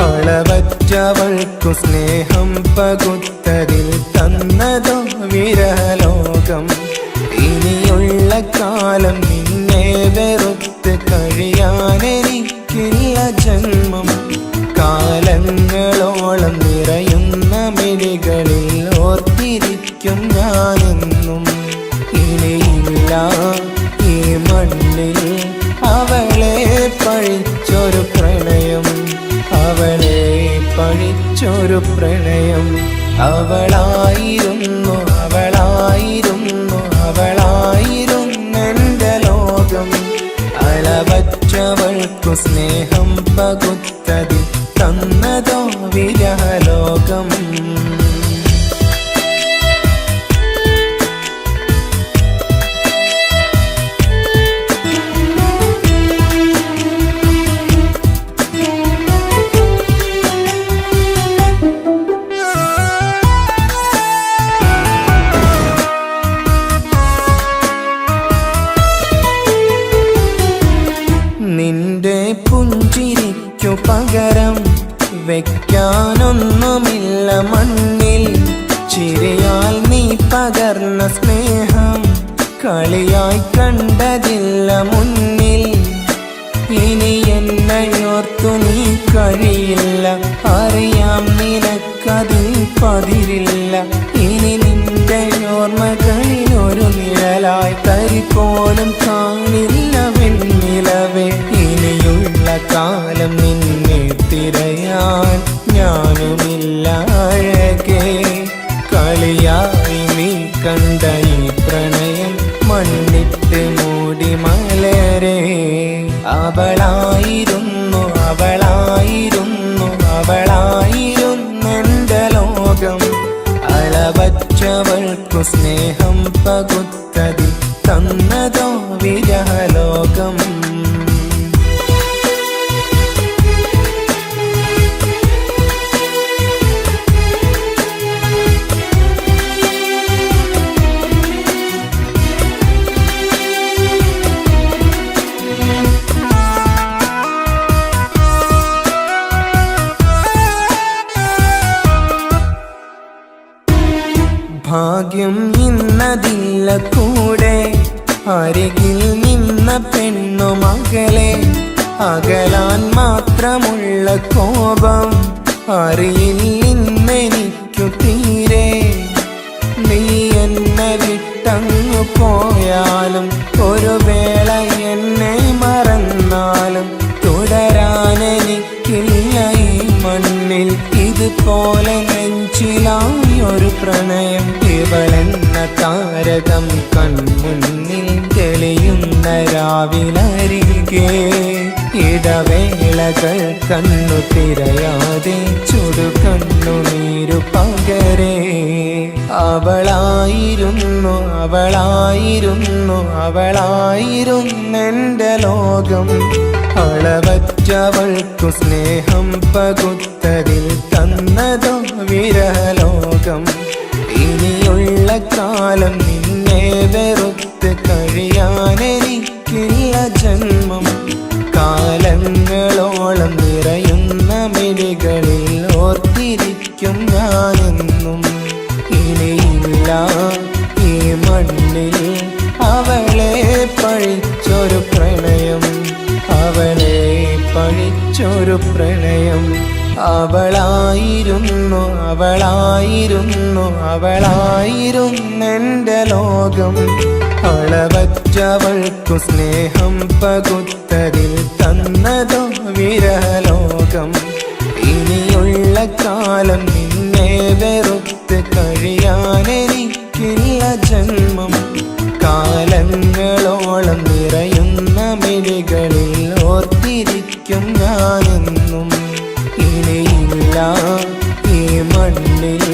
അളവറ്റവൾക്കു സ്നേഹം പകുത്തതിൽ തന്നതോ വിരലോകം. ഇനിയുള്ള കാലം നിന്നെ വെറുത്ത് കഴിയാനെനിക്കില്ല ജന്മം. കാലങ്ങളോളം നിറയുന്ന മിഴികളിൽ ഓർത്തിരിക്കും ഞാനെന്നും. ഇനിയില്ല ഈ മണ്ണിൽ അവളെ പഴിച്ചൊരു പ്രണയം, അവളെ പഴിച്ചൊരു പ്രണയം. അവളായിരുന്നു അവളായിരുന്നു അവളായിരുന്നെൻ്റെ ലോകം. അളവറ്റവൾക്കു സ്നേഹം പകുത്തതിൽ തന്നതോ വിരലോകം. നിന്റെ പുഞ്ചിരിക്കു പകരം വെക്കാനൊന്നുമില്ല മണ്ണിൽ. ചിരിയാൽ നീ പകർന്ന സ്നേഹം കളിയായി കണ്ടതില്ല മുന്നിൽ. ഇനി എന്നയോർത്തു നീ കഴിയില്ല, അറിയാം നിനക്കതിൽ പതിരില്ല. ഇനി നിന്റെ ഓർമ്മകളിൽ ഒരു നിഴലായി തരി പോലും കാണില്ല വെണ്ണിലവേ. ഇനിയുള്ള പറയാൻ ഞാനുമില്ല അഴകേ. കളിയായി നീ കണ്ട ഈ പ്രണയം മണ്ണിട്ട് മൂടി മലരെ. അവളായിരുന്നു അവളായിരുന്നു അവളായിരുന്നെന്റെ ലോകം. അളവറ്റവൾക്കു സ്നേഹം പകുത്തതി തന്നതോ വിരഹലോകം. ഭാഗ്യം ഇന്നതില്ല കൂടെ, അരികിൽ നിന്ന പെണ്ണു മകളെ. അകലാൻ മാത്രമുള്ള കോപം അറിയില്ലെനിക്കു തീരെ. നീ എന്നെ വിട്ടങ്ങു പോയാലും ഒരു വേള എന്നെ മറന്നാലും തുടരാനെനിക്കില്ല ഈ മണ്ണിൽ ഇതുപോലെ നെഞ്ചിലായൊരു പ്രണയം. ഇവളെന്ന താരകം കൺമുന്നിൽ തെളിയുന്ന രാവിലരികെ. ഇടവേളകൾ കണ്ണു തിരയാതെ ചുടുകണ്ണുനീരു പകരെ. അവളായിരുന്നു അവളായിരുന്നു അവളായിരുന്നെന്റെ ലോകം. അളവറ്റവൾക്കു സ്നേഹം പകുത്തതിൽ തന്നതോ വിരഹലോകം. ഇനിയുള്ള കാലം നിന്നെ വെറുത്ത് കഴിയാനെനിക്കില്ല ജന്മം. കാലങ്ങളോളം നിറയുന്ന മിഴികളിൽ ഓർത്തിരിക്കും ഞാനെന്നും. ഇനിയില്ല ഈ മണ്ണിൽ അവളെ പഴിച്ചൊരു പ്രണയം, അവളെ പഴിച്ചൊരു പ്രണയം. അവളായിരുന്നു അവളായിരുന്നു അവളായിരുന്നെന്റെ ലോകം. അളവറ്റവൾക്കു സ്നേഹം പകുത്തതിൽ തന്നതോ വിരഹലോകം. ഇനിയുള്ള കാലം നിന്നെ വെറുത്ത് കഴിയാനെനിക്കില്ല ജന്മം. കാലങ്ങളോളം നിറയുന്ന മിഴികളിൽ ഓർത്തിരിക്കും ഞാനെന്നും. ഇനിയില്ല ഈ മണ്ണിൽ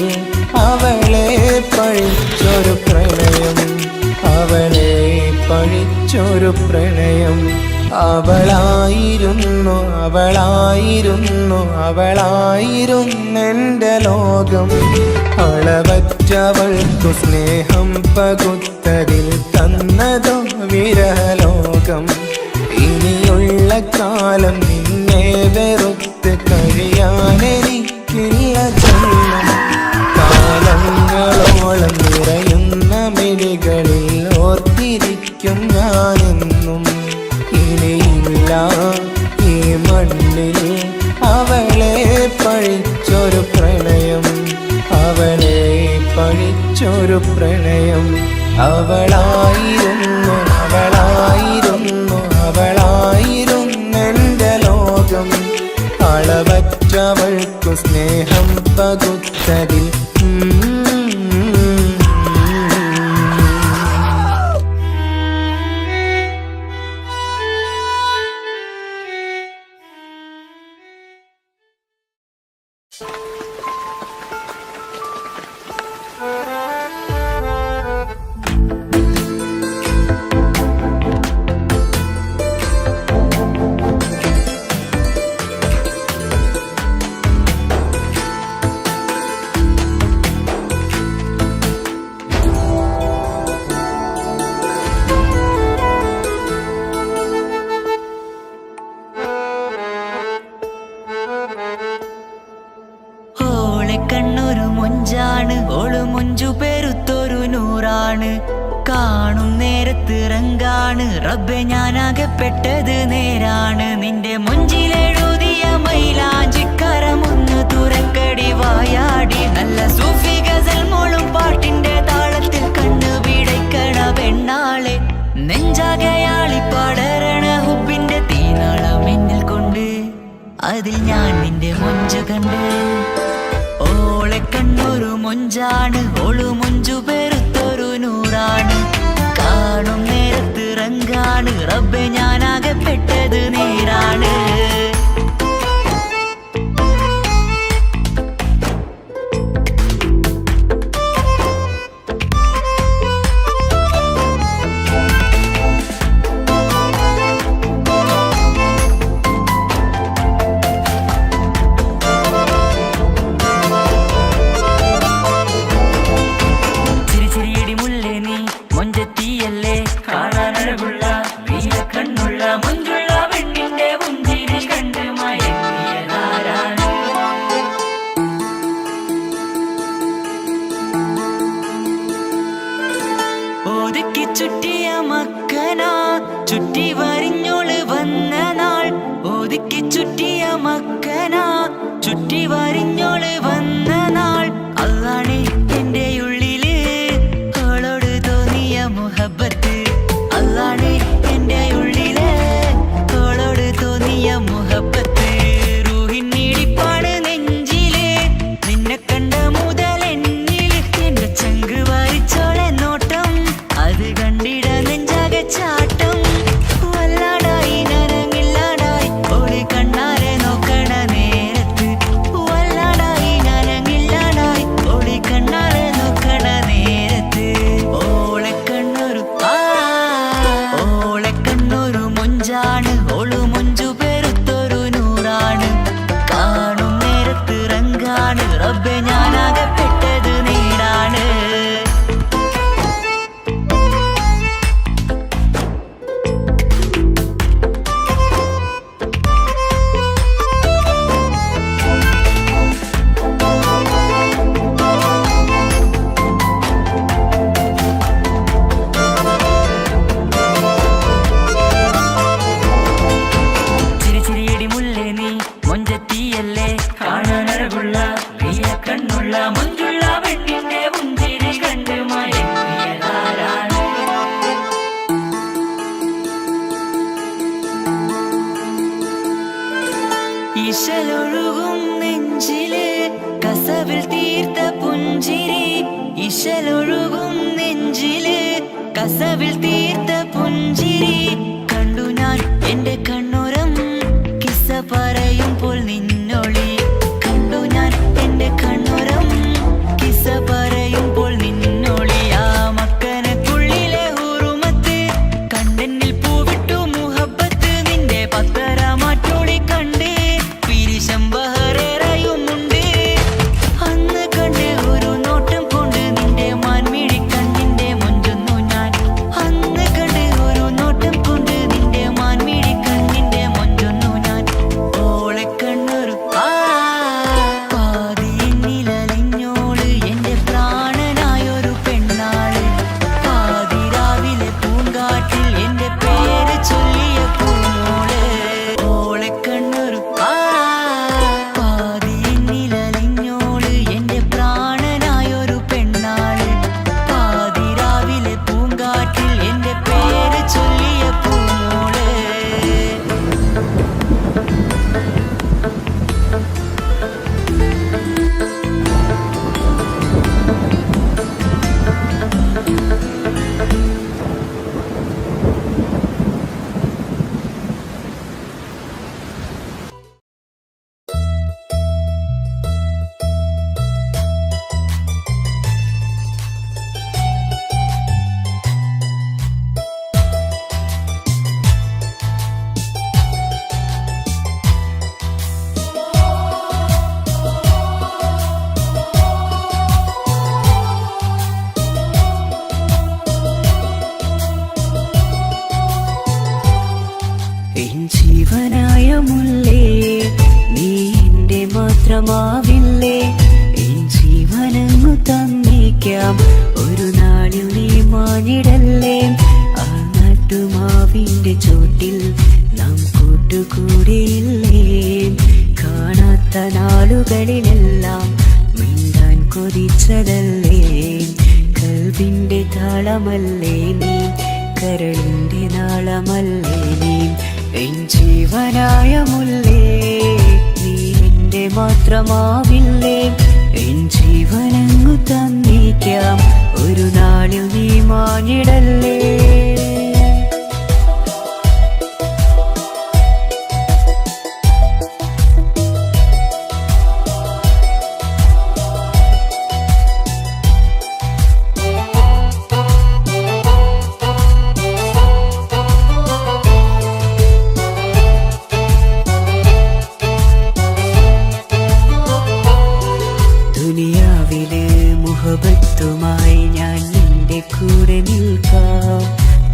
അവളെ പഴിച്ചൊരു പ്രണയം, അവളെ പഴിച്ചൊരു പ്രണയം. അവളായിരുന്നു അവളായിരുന്നു അവളായിരുന്നെന്റെ ലോകം. അളവറ്റവൾക്കു സ്നേഹം പകുത്തതിൽ തന്നതോ വിരഹലോകം. ഇനിയുള്ള കാലം നിന്നെ വെറുത്ത് കഴിയാനെനിക്കില്ല ജന്മം. കാലങ്ങളോളം നിറയുന്ന മിഴികളിൽ ഓർത്തിരിക്കും ഞാനെന്നും. ഇനിയില്ല ഈ മണ്ണിൽ അവളെ പഴിച്ചൊരു പ്രണയം, അവളെ പഴിച്ചൊരു പ്രണയം. അവളായിരുന്നു അവളായിരുന്നു അവളായിരുന്നെന്റെ ലോകം. അളവറ്റവൾക്കു സ്നേഹം പകുത്തതിൽ കണ്ണൊരു മൊഞ്ചാണ്, ഓള് മൊഞ്ചു പെരുത്തൊരു നൂറാണ്. കാണും നേരത്ത് റങ്കാണ്, റബ്ബെ ഞാനാകപ്പെട്ടത് നേരാണ്. നിന്റെ മൊഞ്ചിലെഴുതിയ മൈലാഞ്ചിക്കരമൊന്ന് തുറക്കടി വായാടി. നല്ല സൂഫി ഗസൽ മോളും പാട്ടിന്റെ താളത്തിൽ കണ്ണു പിടയ്ക്കണ പെണ്ണാളെ. നെഞ്ചാകയാളി പടരണ ഹുബിന്റെ തീനാളം എന്നിൽ കൊണ്ട്, അതിൽ ഞാൻ നിന്റെ മൊഞ്ചു കണ്ട് ഓളെ കണ്ണൊരു മൊഞ്ചാണ് ഓളു മൊഞ്ചു പെരുത്തൊരു നൂറാണ് കാണും നേരത്ത് റങ്കാണ് റബ്ബെ ഞാനാകപ്പെട്ടത് നേരാണ് ഒതുക്കി ചുറ്റിയ മക്കന ചുറ്റി വരിഞ്ഞോള് വന്ന നാൾ ഒതുക്കി ചുറ്റിയ മക്കന ചുറ്റി വരിഞ്ഞോള് വന്ന നാൾ അതാണ് എന്റെ ഉള്ളില് അവളോട് തോന്നിയ മുഹബത്ത് അതാണ് എന്റെ ഉള്ളില് അവളോട് തോന്നിയ മുഹബത്ത് റൂഹിൻ നീടിപ്പാണ് നെഞ്ചില് നിന്നെ കണ്ട മുതൽ എന്നിൽ എന്റെ ചങ്ക് വാരിച്ചോളെ നോട്ടം അത് കണ്ടിട നെഞ്ചാകെ ചാട്ടം വല്ലാടായി നനങ്ങില്ലാടായി ഓളി കണ്ണാരെ നോക്കണ നേരത്ത് വല്ലാടായി നനങ്ങില്ലാടായി ഓളി കണ്ണാരെ നോക്കണ നേരത്ത് ഓളെ കണ്ണൊരു മൊഞ്ചാണ് ഓളു മൊഞ്ചു പെരുത്തൊരു നൂറാണ് കാണും നേരത്ത് റങ്കാണ് റബ്ബെ ഞാനാകപ്പെട്ടത് നേരാണ് ചിരിച്ചിരിയടി മുല്ലേ നീ മൊഞ്ചത്തിയല്ലേ കാണാനഴകുള്ള നീയ കണ്ണുള്ള മൊഞ്ചുള്ള പെണ്ണിന്റെ മുഞ്ചിരി കണ്ട് മയങ്ങിയതാരാണ് ഇശലൊഴുകും നെഞ്ചില് കസവിൽ തീർത്ത പുഞ്ചിരി ഇശലൊഴുകും നെഞ്ചില് കസവിൽ തീർത്ത പുഞ്ചിരി കണ്ടു ഞാൻ എന്റെ കണ്ണുരം കിസ്സ പറയുമ്പോൾ നിന്നൊളി കണ്ടു ഞാൻ എന്റെ കണ്ണുരം കിസ്സ പറയുമ്പോൾ നിന്നൊളി ആ മക്കനക്കുള്ളിലെ ഹുറുമത്ത് കണ്ടെന്നിൽ പൂവിട്ടു മുഹബത്ത് നിന്റെ പത്തര മാറ്റോളി കണ്ട് പിരിശം ബഹറേറയുമുണ്ട് അന്ന് കണ്ട് ഒരു നോട്ടം കൊണ്ട് നിന്റെ മാൻമിഴി കണ്ണിന്റെ മൊഞ്ചൊന്നു ഞാൻ അന്ന് കണ്ട് ഒരു നോട്ടം കൊണ്ട് നിന്റെ മാൻമിഴി കണ്ണിന്റെ മൊഞ്ചൊന്നു ഞാൻ ഓളെ കണ്ണൊരു പാതിന്നിലലിഞ്ഞോള് എന്റെ പ്രാണനായൊരു പെണ്ണാള് പാതിരാവിലെ പൂങ്കാട്ടിൽ എന്റെ പേര് ചൊല്ലിയ പൂമോള് ഓളെ കണ്ണൊരു പാതിന്നിലലിഞ്ഞോള് എന്റെ പ്രാണനായൊരു പെണ്ണാള് പാതിരാവിലെ പൂങ്കാട്ടിൽ എന്റെ പേര് ചൊല്ലിയ പൂമോള് എൻ ജീവനായ മുല്ലേ നീ എന്റെ മാത്രമാവില്ലേ എൻ ജീവനങ്ങു തന്നേക്കാം ഒരു നാളിൽ നീ മാഞ്ഞിടല്ലേ ആ നട്ടുമാവിന്റെ ചോട്ടിൽ നാം കൂട്ടുകൂടിയില്ലേ കാണാത്ത നാളുകളിലെല്ലാം മിണ്ടാൻ കൊതിച്ചതല്ലേ കൽവിന്റെ താളമല്ലേ നീ കരളിന്റെ നാളമല്ലേ നീ എൻ ജീവനായ മുല്ലേ നീ എന്റെ മാത്രമാവില്ലേ എൻ ജീവനങ്ങു തന്നേക്കാം ഒരു നാളിൽ നീ മാഞ്ഞിടല്ലേ ദുനിയാവിലെ മുഹബത്തുമായി ഞാൻ നിന്റെ കൂടെ നിൽക്കാം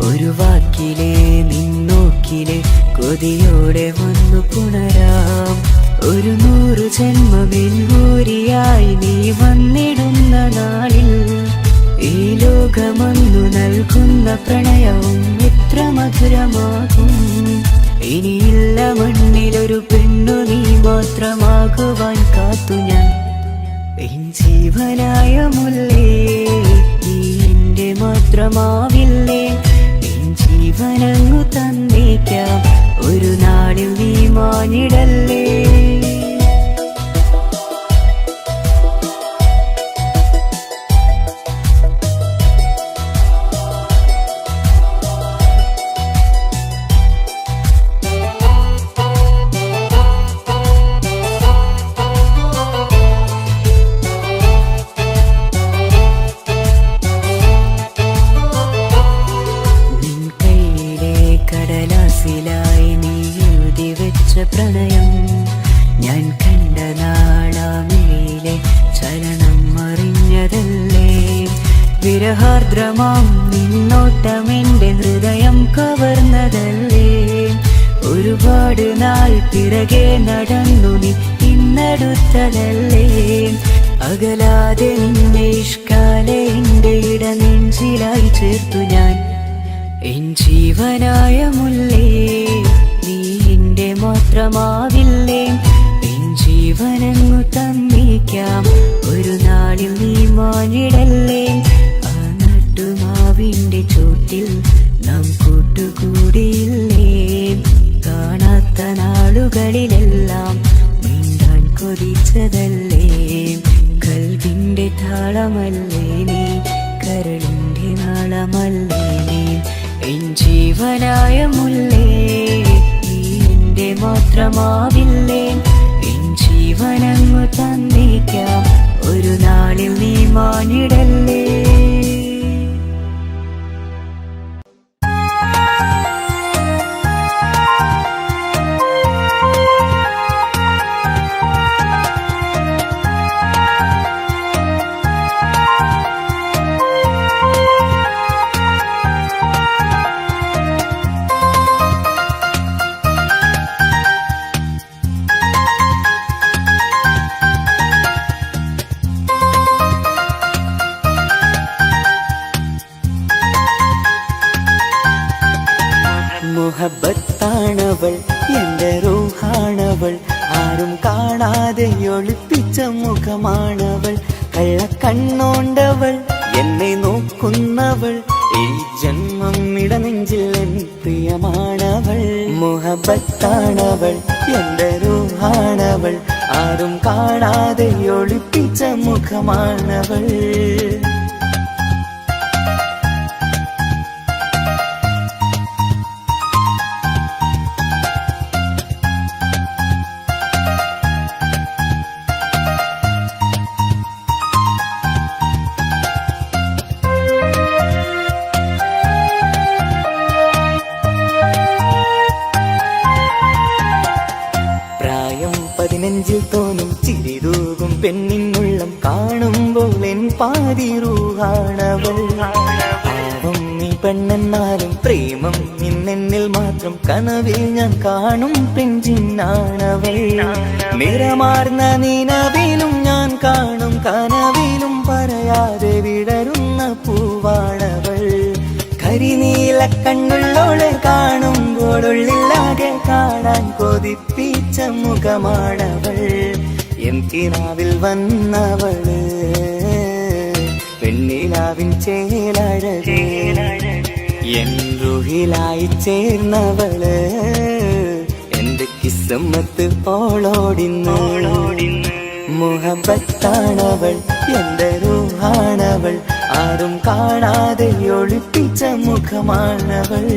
ഒരു വാക്കിലെ നിന്നോക്കിലെ കൊതിയോടെ വന്നു പുണരാം ഒരു 100 ജന്മമെൻകൂരിയായി നീ വന്നിടുന്ന നാളിൽ ഈ ലോകമൊന്നു നൽകുന്ന പ്രണയവും എത്ര മധുരമാകും ഇനിയില്ല മണ്ണിലൊരു പെണ്ണു നീ മാത്രമാകുവാൻ കാത്തു ഞാൻ എൻ ജീവനായ മുല്ലേ നീ എന്റെ മാത്രമാവില്ലേ എൻ ജീവനങ്ങു തന്നേക്കാം ഒരു നാളിൽ നീ മാഞ്ഞിടല്ലേ കടലാസിലായി നീ എഴുതി വെച്ച പ്രണയം ഞാൻ കണ്ട നാളാമിഴിയിലെ ചലനം അറിഞ്ഞതല്ലേ വിരഹാർദ്രമാം നിന്നോട്ടം എന്റെ ഹൃദയം കവർന്നതല്ലേ ഒരുപാട് നാൾ പിറകെ നടന്നു നീ ഇന്നടുത്തതല്ലേ അകലാതെ നിന്നെ ഇഷ്കാലെ എന്റെ ഇടനെഞ്ചിലായി ചേർത്തു ഞാൻ എൻ ജീവനായ മുല്ലേ നീ എന്റെ മാത്രമാവില്ലേ എൻ ജീവനങ്ങു തന്നേക്കാം ഒരു നാളിൽ നീ മാഞ്ഞിടല്ലേ ആ നട്ടുമാവിന്റെ ചോട്ടിൽ നാം കൂട്ടുകൂടിയില്ലേ കാണാത്ത നാളുകളിലെല്ലാം നീണ്ടാൻ കൊതിച്ചതല്ലേ കൽവിന്റെ താളമല്ലേ നീ കരളിന്റെ നാളമല്ലേ നീ എൻ ജീവനായ മുല്ലേ നീ എന്റെ മാത്രമാവില്ലേ എൻ ജീവനങ്ങു തന്നേക്കാം ഒരു നാളിൽ നീ മാഞ്ഞിടല്ലേ മുഹബത്താണവൾ എന്റെ റൂഹാണവൾ ആരും കാണാതെ ഒളിപ്പിച്ച മുഖമാണവൾ കള്ളക്കണ്ണോണ്ടവൾ എന്നെ നോക്കുന്നവൾ ഈ ജന്മം ഇടനെഞ്ചിൽ എൻ പ്രിയമാണവൾ മുഹബത്താണവൾ എന്റെ റൂഹാണവൾ ആരും കാണാതെ ഒളിപ്പിച്ച മുഖമാണവൾ നെഞ്ചിൽ തോന്നും ചിരിതൂകും പെണ്ണിനുള്ളം കാണുമ്പോൾ എൻ പാതി റൂഹാണവൾ പാവം നീ പെണ്ണെന്നാലും പ്രേമം നിന്നെന്നിൽ മാത്രം കനവിൽ ഞാൻ കാണും പെഞ്ചിന്നാണവൾ നിറമാർന്ന നിലവിലും ഞാൻ കാണും കനവിലും പറയാതെ വിടരുന്ന പൂവാണവൾ കരിനീല കണ്ണുള്ളോളെ കാണുമ്പോഴുള്ളിലാകെ കാണാൻ കൊതിപ്പിച്ച മുഖമാണവൾ എൻ കിനാവിൽ വന്നവള് പെണ്ണിലാവിൻ ചേലഴകേ എൻ റുഹിലായി ചേർന്നവള് എന്റെ കിസ് കിസ്മത്ത് ഓളോടിന്ന് മുഹബത്താണവൾ എന്റെ റൂഹാണവൾ ആരും കാണാതെ ഒളിപ്പിച്ച മുഖമാണവൾ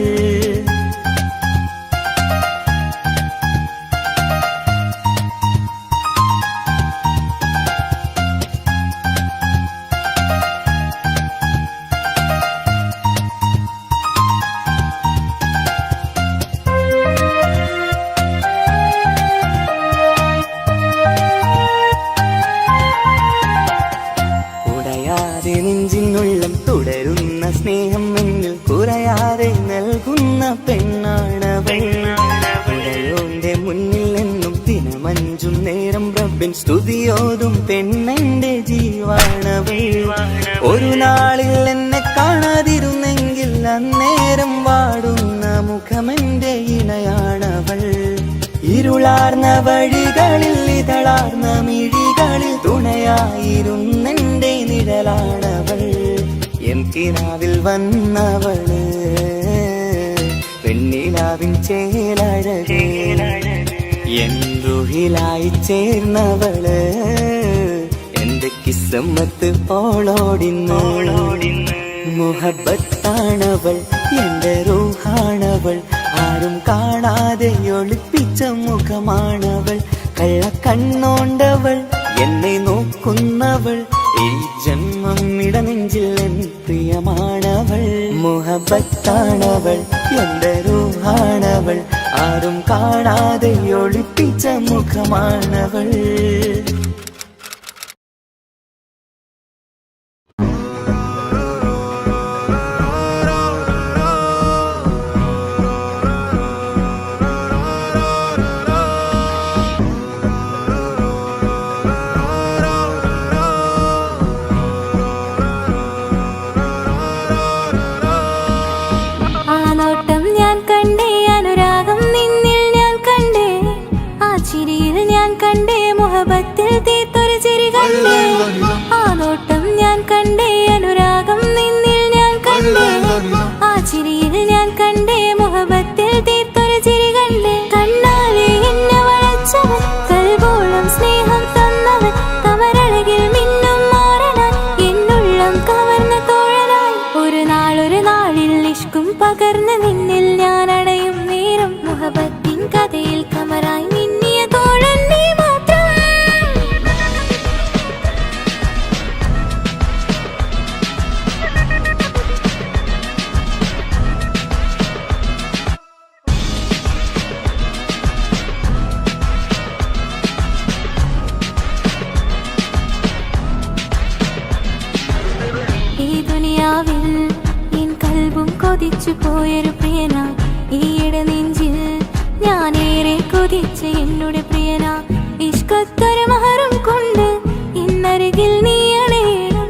നെഞ്ചിനുള്ളം തുടരുന്ന സ്നേഹം എന്നിൽ കുറയാതെ നൽകുന്ന പെണ്ണാണവൾ ഉടയോന്റെ മുന്നിൽ എന്നും ദിനമഞ്ചും നേരം റബ്ബിൻ സ്തുതിയോതും പെണ്ണെന്റെ ജീവാണവൾ ഒരു നാളിൽ എന്നെ കാണാതിരുന്നെങ്കിൽ അന്നേരം വാടുന്ന മുഖമെന്റെ ഇണയാണവൾ ഇരുളാർന്ന വഴികളിൽ ഇതളാർന്ന മിഴികളിൽ തുണയായിരുന്നെന്റെ നിഴലാണവൾ എൻ കിനാവിൽ വന്നവള് പെണ്ണിലാവിൻ ചേലഴകേ എൻ റുഹിലായി ചേർന്നവള് എന്റെ കിസ്മത്ത് ഓളോടിന്ന് മുഹബത്താണവൾ എന്റെ റൂഹാണവൾ ആരും കാണാതെ ഒളിപ്പിച്ച മുഖമാണവൾ കള്ളക്കണ്ണോണ്ടവൾ എന്നെ നോക്കുന്നവൾ ഈ ജന്മം ഇടനെഞ്ചിൽ എൻ പ്രിയമാണവൾ മുഹബത്താണവൾ എന്റെ റൂഹാണവൾ ആരും കാണാതെ ഒളിപ്പിച്ച മുഖമാണവൾ മുഹബത്തിൽ തീർത്തൊരു ചിരി കണ്ടേ ആ നോട്ടം ഞാൻ കണ്ടേ അനുരാഗം നിന്നിൽ ഞാൻ കണ്ടേ ആ ചിരിയിൽ ഞാൻ കണ്ടേ മുഹബത്തിൽ തീർത്തൊരു ചിരി കണ്ടേ കണ്ണാലെ എന്നെ വളച്ചവൻ കൽബോളം സ്നേഹം തന്നവൻ കമരഴകിൽ മിന്നും മാറനാൻ എന്നുള്ളം കവർന്ന തോഴനായി ഒരു നാളിൽ ഇഷ്കും പകർന്ന് നിന്നിൽ ഞാൻ അടയും നേരം മുഹബത്തിൻ കഥയിൽ കമറായി മിന്നിയ തോഴൻ നീ മാത്രം എൻ കൽബും കൊതിച്ചു പോയൊരു പ്രിയന ഈയിടെ നെഞ്ചിൽ ഞാനേറെ കൊതിച്ച എന്നുടെ പ്രിയന ഇഷ്കത്തൊരു മഹറും കൊണ്ട് ഇന്നരികിൽ നീ അണയണം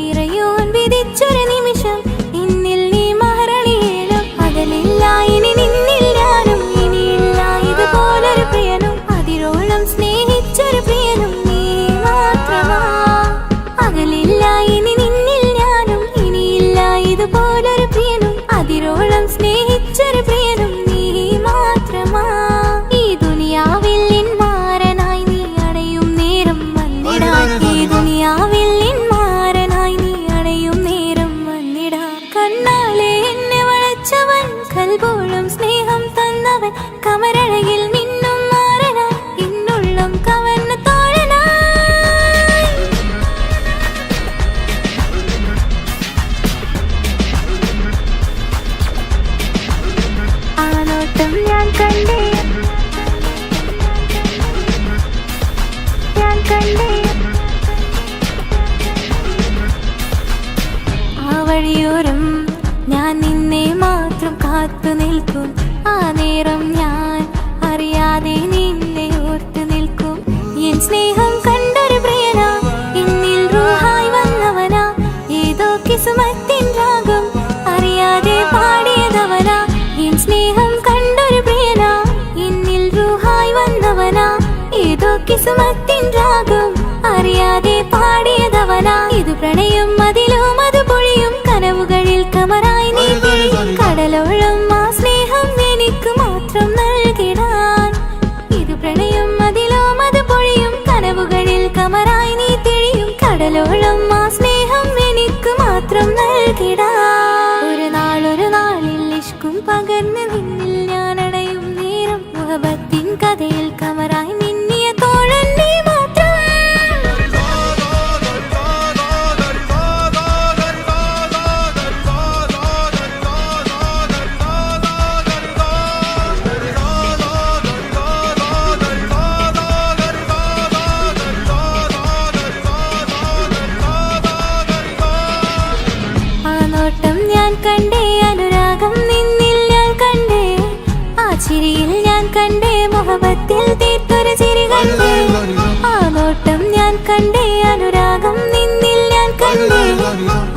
ഇറയോൻ വിധിച്ചൊരു നിമിഷം ഇന്നിൽ നീ മഹറണിയണം അകലില്ല ഇനി നിന്നിൽ ഞാനും ഇനിയില്ല ഇതുപോലൊരു പ്രിയനും അതിരോളം സ്നേഹിച്ചൊരു പ്രിയനും നീ മാത്രമാ അകലില്ല ഇനി നിന്നിൽ ഞാനും ഇനിയില്ല ഇതുപോലൊരു പ്രിയനും അതിരോളം സ്നേഹിച്ചൊരു പ്രിയനും നീ മാത്രമാ ഈ ദുനിയാവിൽ എൻ മാരനായി നീ അടയും നേരം വന്നിടാൻ ഈ ദുനിയാവിൽ എൻ മാരനായി നീ അടയും നേരം വന്നിടാൻ കണ്ണാലെ എന്നെ വളച്ചവൻ കൽബോളം സ്നേഹം തന്നവൻ കമരഴകിൽ മിന്നും മാറനായി എന്നുള്ളം കവർന്ന തോഴനായി ഞാൻ കണ്ടേ ആ വഴിയോരം ഞാൻ നിന്നെ മാത്രം കാത്തു നിൽക്കും ആ നേരം ഞാൻ അറിയാതെ നിന്നെ ഓർത്തു നിൽക്കും എൻ സ്നേഹം കണ്ടൊരു പ്രിയന എന്നിൽ റൂഹായി വന്നവനാ ഏതോ കിസ്മത്തിൻ രാഗം അറിയാതെ പാടിയതവനാ എൻ സ്നേഹം കണ്ടൊരു പ്രിയന എന്നിൽ റൂഹായി വന്നവനാ ഏതോ കിസ്മത്തിൻ രാഗം അറിയാതെ പാടിയതവനാ ഇത് പ്രണയം അതിലും അത് പൊഴിയും കനവുകളിൽ കമറായി നീ കടലോളം ആ സ്നേഹം എനിക്ക് മാത്രം നൽകിടാൻ ഇത് കണ്ടേ അനുരാഗം നിന്നിൽ ഞാൻ കണ്ടേ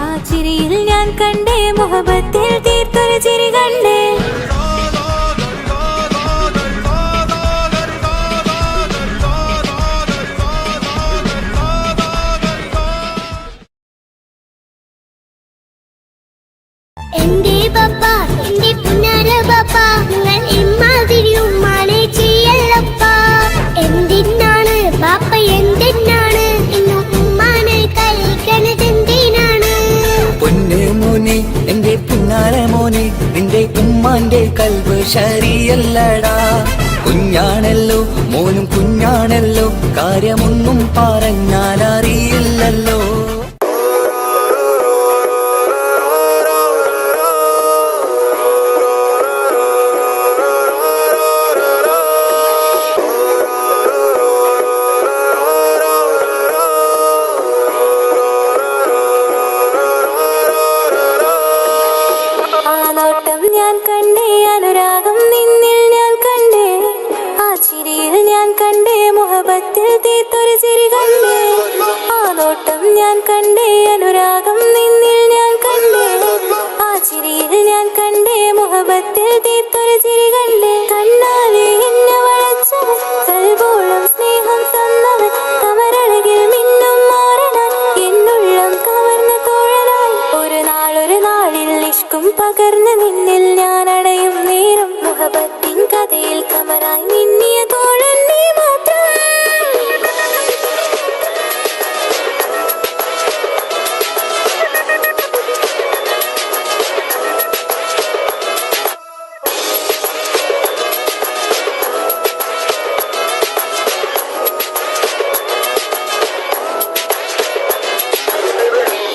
ആ ചിരിയിൽ ഞാൻ കണ്ടേ മുഹബത്തിൽ തീർത്തൊരു ചിരി കണ്ടേ എന്റെ പപ്പ എന്റെ പുന്നാര പപ്പ നിങ്ങൾ ഇമ്മാതിരി ഉമ്മാനെ ചെയ്യല്ലപ്പ എന്തിനാണ് പാപ്പ എന്തിനാണ് ഇന്ന് ഉമ്മാനെ കഴിക്കണത് എന്തിനാണ് പൊന്നെ മോനെ എന്റെ പുന്നാര മോനെ നിന്റെ ഉമ്മാന്റെ കൽവ് ശരിയല്ലടാ കുഞ്ഞാണല്ലോ മോനും കുഞ്ഞാണല്ലോ കാര്യമൊന്നും പറഞ്ഞാൽ അറിയില്ലല്ലോ ഞാൻ കണ്ടേ അനുരാഗം നിന്നിൽ ഞാൻ കണ്ടേ ആ ചിരിയിൽ ഞാൻ കണ്ടേ മുഹബത്തിൽ തീർത്തൊരു ചിരി കണ്ടേ ആ നോട്ടം ഞാൻ കണ്ടേ അനുരാഗം നിന്നിൽ ഞാൻ കണ്ടേ ആ ചിരിയിൽ ഞാൻ കണ്ടേ മുഹബത്തിൽ തീർത്തൊരു ചിരി കണ്ടേ കണ്ണാലെ എന്നെ വളച്ചവൻ കൽബോളം സ്നേഹം തന്നവൻ കമരഴകിൽ മിന്നും മാറനാൻ എന്നുള്ളം കവർന്ന തോഴനായി ഒരു നാളിൽ ഇഷ്കും പകർന്ന് നിന്നിൽ ഞാൻ അടയും നേരം മുഹബത്തിൻ കഥയിൽ കമറായി നിന്നിയ തോഴൻ നീ മാത്രം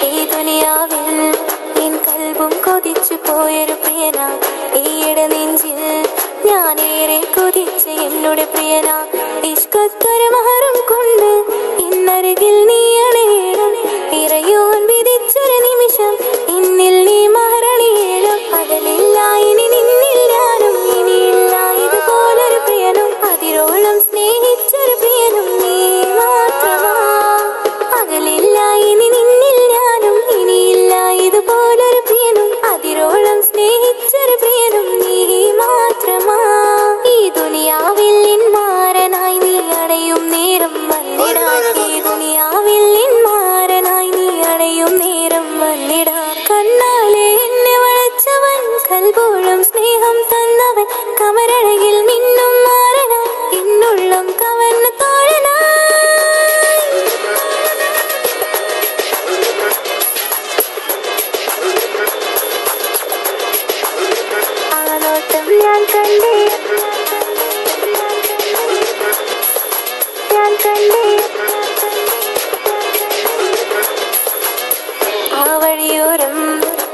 ഈ ദുനിയാവിൽ എൻ കൽബും കൊതിച്ചു പോയൊരു പ്രിയന ഈയിടെ നെഞ്ചിൽ ഞാനേറെ കൊതിച്ച് എന്നോട് പ്രിയന ഇഷ്കത്തൊരു മഹറും കൊണ്ട് ഇന്നരികിൽ നീ അണയണം ഇറയോൻ വിധിച്ചൊരു നിമിഷം ഇന്നിൽ നീ മഹറണിയേണം പകലില്ല ഇനി നിന്നിൽ ഞാനും ഇനിയില്ല ഇതുപോലൊരു പ്രിയനും അതിരോളം സ്നേഹിച്ചൊരു പ്രിയനും നീ മാത്രമാ പകലില്ല ഇനി നിന്നിൽ ഞാനും ഇനിയില്ല ഇതുപോലൊരു പ്രിയനും അതിരോളം സ്നേഹിച്ചൊരു പ്രിയനും നീ മാത്രമാ ഈ ദുനിയാവിൽ മാരനായി നീ അടയും നേരം വന്നിടാൻ ഈ ദുനിയാവിൽ മാരനായി നീ അടയും നേരം വന്നിടാൻ കണ്ണാലെ എന്നെ വളച്ചവൻ കൽബോളം സ്നേഹം തന്നവൻ കമരഴകിൽ മിന്നും മാറനാൻ എന്നുള്ളം കവർന്ന തോഴനായി ആ നോട്ടം ഞാൻ കണ്ടേ ഞാൻ കണ്ടേ ആ വഴിയോരം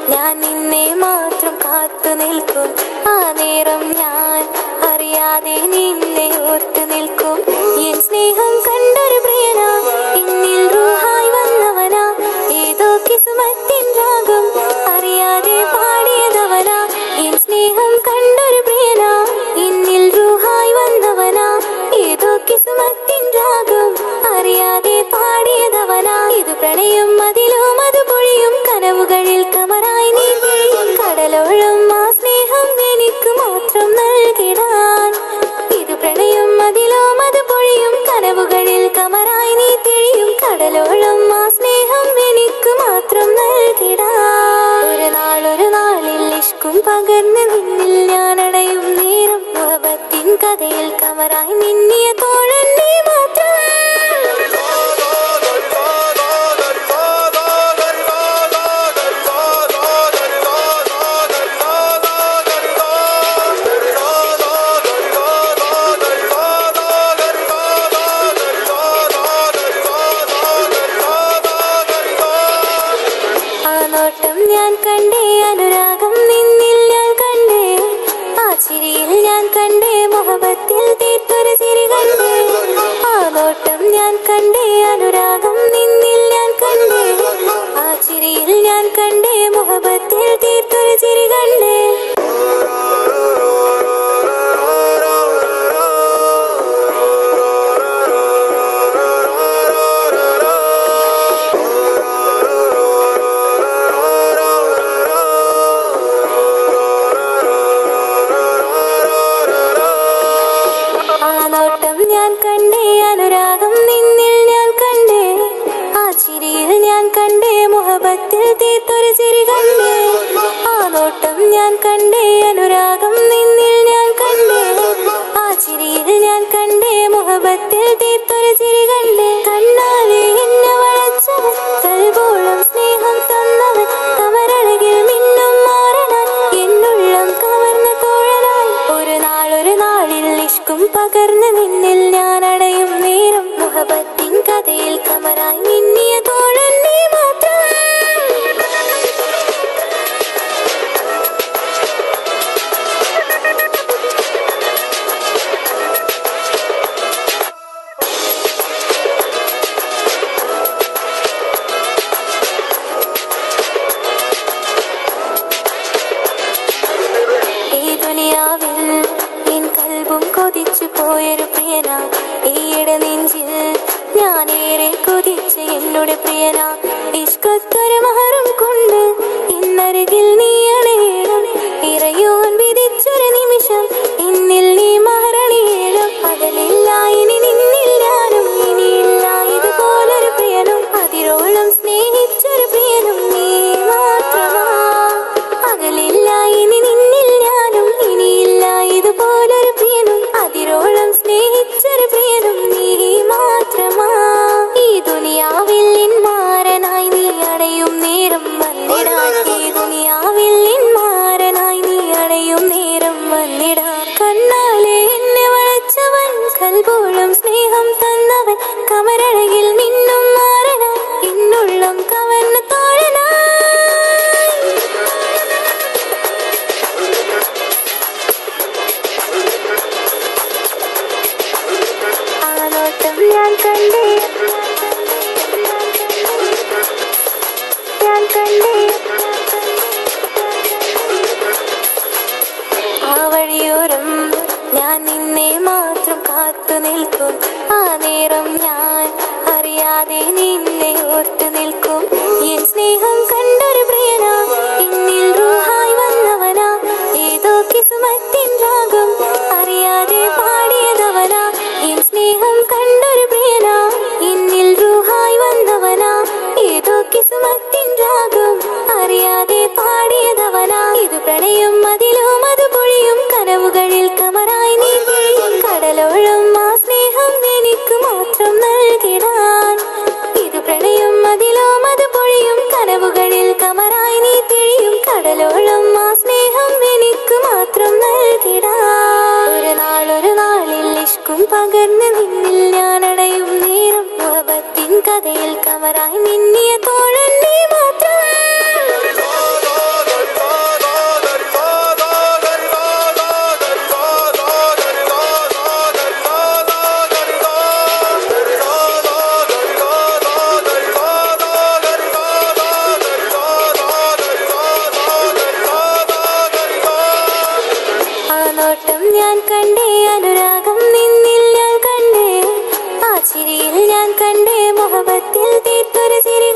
ഞാൻ നിന്നെ മാത്രം കാത്തു നിൽക്കും ആ നേരം ഞാൻ അറിയാതെ നിന്നെ ഓർത്തു നിൽക്കും എൻ സ്നേഹം കണ്ടൊരു പ്രിയന എന്നിൽ റൂഹായി വന്നവനാ ഏതോ കിസ്മത്തിൻ രാഗം അറിയാതെ പാടിയതവനാ എൻ സ്നേഹം കണ്ടൊരു പ്രിയന എന്നിൽ റൂഹായി വന്നവനാ ഏതോ കിസ്മത്തിൻ രാഗം അറിയാതെ പാടിയതവനാ ഇത് പ്രണയം അതിലും അത് പൊഴിയും കനവുകളിൽ കമറായി നീ പൊഴിയും കടലോളം ആ സ്നേഹം എനിക്ക് മാത്രം നൽകിടാൻ ഇത് പ്രണയം അതിലും അത് പൊഴിയും കനവുകളിൽ കമറായി നീ തിഴിയും കടലോളം ആ സ്നേഹം എനിക്ക് മാത്രം നൽകിടാൻ ഒരു നാളിൽ ഇഷ്കും പകർന്ന് നിന്നിൽ ഞാൻ അടയും നേരം മുഹബത്തിൻ കഥയിൽ കമറായി നിന്നിയ തോഴൻ നീ മാത്രം ആ നോട്ടം ഞാൻ കണ്ടേ അനുരാഗം നിന്നിൽ ഞാൻ കണ്ടേ ആ ചിരിയിൽ ഞാൻ കണ്ടേ മുഹബത്തിൽ തീർത്തൊരു ചിരി കണ്ടേ ആ നോട്ടം ഞാൻ കണ്ടേ അനുരാഗം നിന്നിൽ ഞാൻ കണ്ടേ ആ ചിരിയിൽ ഞാൻ കണ്ടേ മുഹബത്തിൽ തീർത്തൊരു ചിരി കണ്ടേ ra ra ra ra ra ra ra ra ra ra ra ഞാൻ കണ്ടേ അനുരാഗം നിന്നിൽ ഞാൻ കണ്ടേ ആ ചിരിയിൽ ഞാൻ കണ്ടേ മുഹബത്തിൽ തീർത്തൊരു ചിരി കണ്ടേ കണ്ണാലെ എന്നെ വളച്ചവൻ കൽബോളം സ്നേഹം തന്നവൻ കമരഴകിൽ മിന്നും മാറനാൻ എന്നുള്ളം കവർന്ന തോഴനായി ഒരു നാളിൽ ഇഷ്കും പകർന്ന് നിന്നിൽ ഞാൻ അടയും നേരം മുഹബത്തിൻ കഥയിൽ കമറായി മിന്നിയ തോഴൻ നീ മാത്രം കൊതിച്ചു പോയൊരു പ്രിയന ഈയിടെ നെഞ്ചിൽ ഞാനേറെ കൊതിച്ച് എന്നോട് പ്രിയന ഇഷ്കത്തൊരു മഹറും കൊണ്ട് ഇന്നരികിൽ നീ അണയണം ഇറയോൻ വിധിച്ചൊരു നിമിഷം എന്നിൽ നീ മഹറണിയേണം പകലില്ല ഇനി നിന്നിൽ ഞാനും ഇനിയില്ല ഇതുപോലൊരു പ്രിയനും അതിരോളം സ്നേഹിച്ചൊരു പ്രിയനും നീ മാത്രമാ പകലില്ല ഇനി നിന്നിൽ ഞാനും ഇനിയില്ല ഇതുപോലൊരു പ്രിയനും അതിരോളം സ്നേഹിച്ചൊരു പ്രിയനും നീ മാത്രമാ ഈ ദുനിയാവിൽ മാറനായി നീ അടയും നേരം വന്നിടാൻ ഈ ദുനിയാവിൽ മാറനായി നീ അടയും നേരം വന്നിടാൻ കണ്ണാലെ എന്നെ വളച്ചവൻ കൽബോളം സ്നേഹം തന്നവൻ കമരഴകിൽ മിന്നും മാറനാൻ എന്നുള്ളം കവർന്ന തോഴനായി ഞാൻ കണ്ടേ ആ വഴിയോരം ഞാൻ നിന്നെ മാത്രം കാത്തു നിൽക്കും ആ നേരം ഞാൻ അറിയാതെ നിന്നെ ഓർത്തു നിൽക്കും എൻ സ്നേഹം കണ്ടൊരു പ്രിയനാ എന്നിൽ റൂഹായി വന്നവനാ ഏതോ കിസ്മത്തിൻ രാഗം അറിയാതെ പാടിയതവനാ എൻ സ്നേഹം കണ്ടൊരു പ്രിയനാ എന്നിൽ റൂഹായി വന്നവനാ ഏതോ കിസ്മത്തിൻ രാഗം അറിയാതെ പാടിയതവനാ ഇത് പ്രണയം അതിലും അത് പൊഴിയും കനവുകളിൽ കമറായി നീ കടലോളം ആ സ്നേഹം എനിക്ക് മാത്രം നൽകിടാൻ ഇത് പ്രണയം അതിലും അത് പൊഴിയും കനവുകളിൽ കമറായി നീ തിഴിയും കടലോളം ആ സ്നേഹം എനിക്ക് മാത്രം നൽകിടാൻ ഒരു നാളിൽ ഇഷ്കും പകർന്ന് നിന്നിൽ ഞാൻ അടയും നേരം മുഹബത്തിൻ കഥയിൽ കമറായി മിന്നിയ തോഴൻ നീ മാത്രം ഞാൻ കണ്ടേ അനുരാഗം നിന്നിൽ ഞാൻ കണ്ടേ ആ ചിരിയിൽ ഞാൻ കണ്ടേ മുഹബത്തിൽ തീർത്തൊരു ചിരി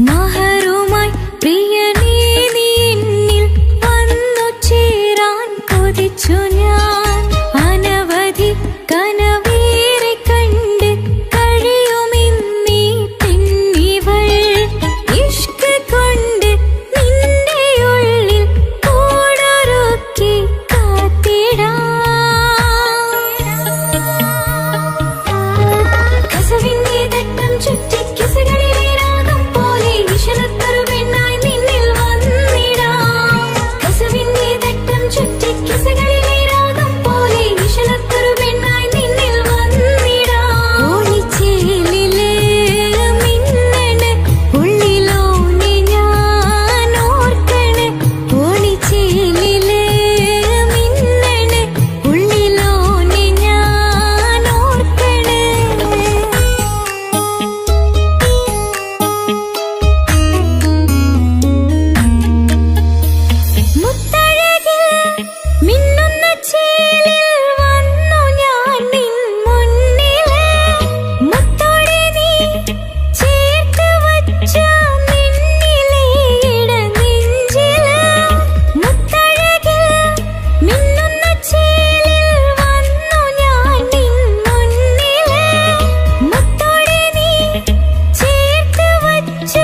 മഹറുമായി പ്രിയനേ നീ എന്നിൽ വന്നു ചേരാൻ കൊതിച്ചു ഞാൻ അനവധി കനവേറെ കണ്ട് കഴിയുമിന്നീ പെണ്ണിവൾ ഇഷ്ക് കൊണ്ട് നിന്റെ ഉള്ളിൽ കൂടൊരുക്കി കസവിന്റെ തട്ടം ചുറ്റി കിസകളിലെ രാഗം പോലെ വിഷലത്തൊരു പെണ്ണായി നിന്നിൽ വന്നിടാം കസവിന്റെ തട്ടം ചുറ്റി കിസകളിലെ രാഗം പോലെ വിഷലത്തൊരു പെണ്ണായി നിന്നിൽ വന്നിടാം ഓണിച്ചേലിലെ മിന്നണ് ഉള്ളിലോനെ ഞാൻ ഓർക്കണ് ഓണിച്ചേലിലെ മിന്നണ് ഉള്ളിലോനെ ഞാൻ ഓർക്കണ് മുത്തഴകിൽ മിന്നുന്ന ചേലിൽ വന്നു ഞാൻ നിൻ മുന്നില് മുത്തോടെ നീ ചേർത്ത് വച്ച നിന്നിലെ ഇടനെഞ്ചില് മുത്തഴകിൽ മിന്നുന്ന ചേലിൽ വന്നു ഞാൻ നിൻ മുന്നില് മുത്തോടെ നീ ചേർത്ത് വച്ച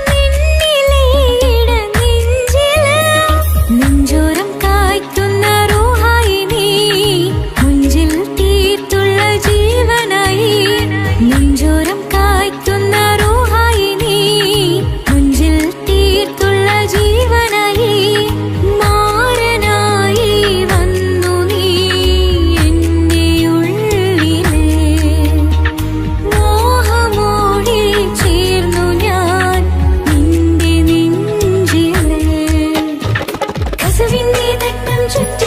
നിന്നിലെ ഇടനെഞ്ചില് നെഞ്ചോരം കായ്ക്കുന്ന റൂഹായി നീ മുഞ്ചിൽ തീർത്തുള്ള ജീവനായി നെഞ്ചോരം കായ്ക്കുന്ന റൂഹായി നീ മുഞ്ചിൽ തീർത്തുള്ള ജീവനായി മാരനായി വന്നു നീ എന്റെ ഉള്ളിലെ മോഹമോടെ ചേർന്നു ഞാൻ നിന്റെ നെഞ്ചിലെ കസവിന്റെ തട്ടം ചുറ്റി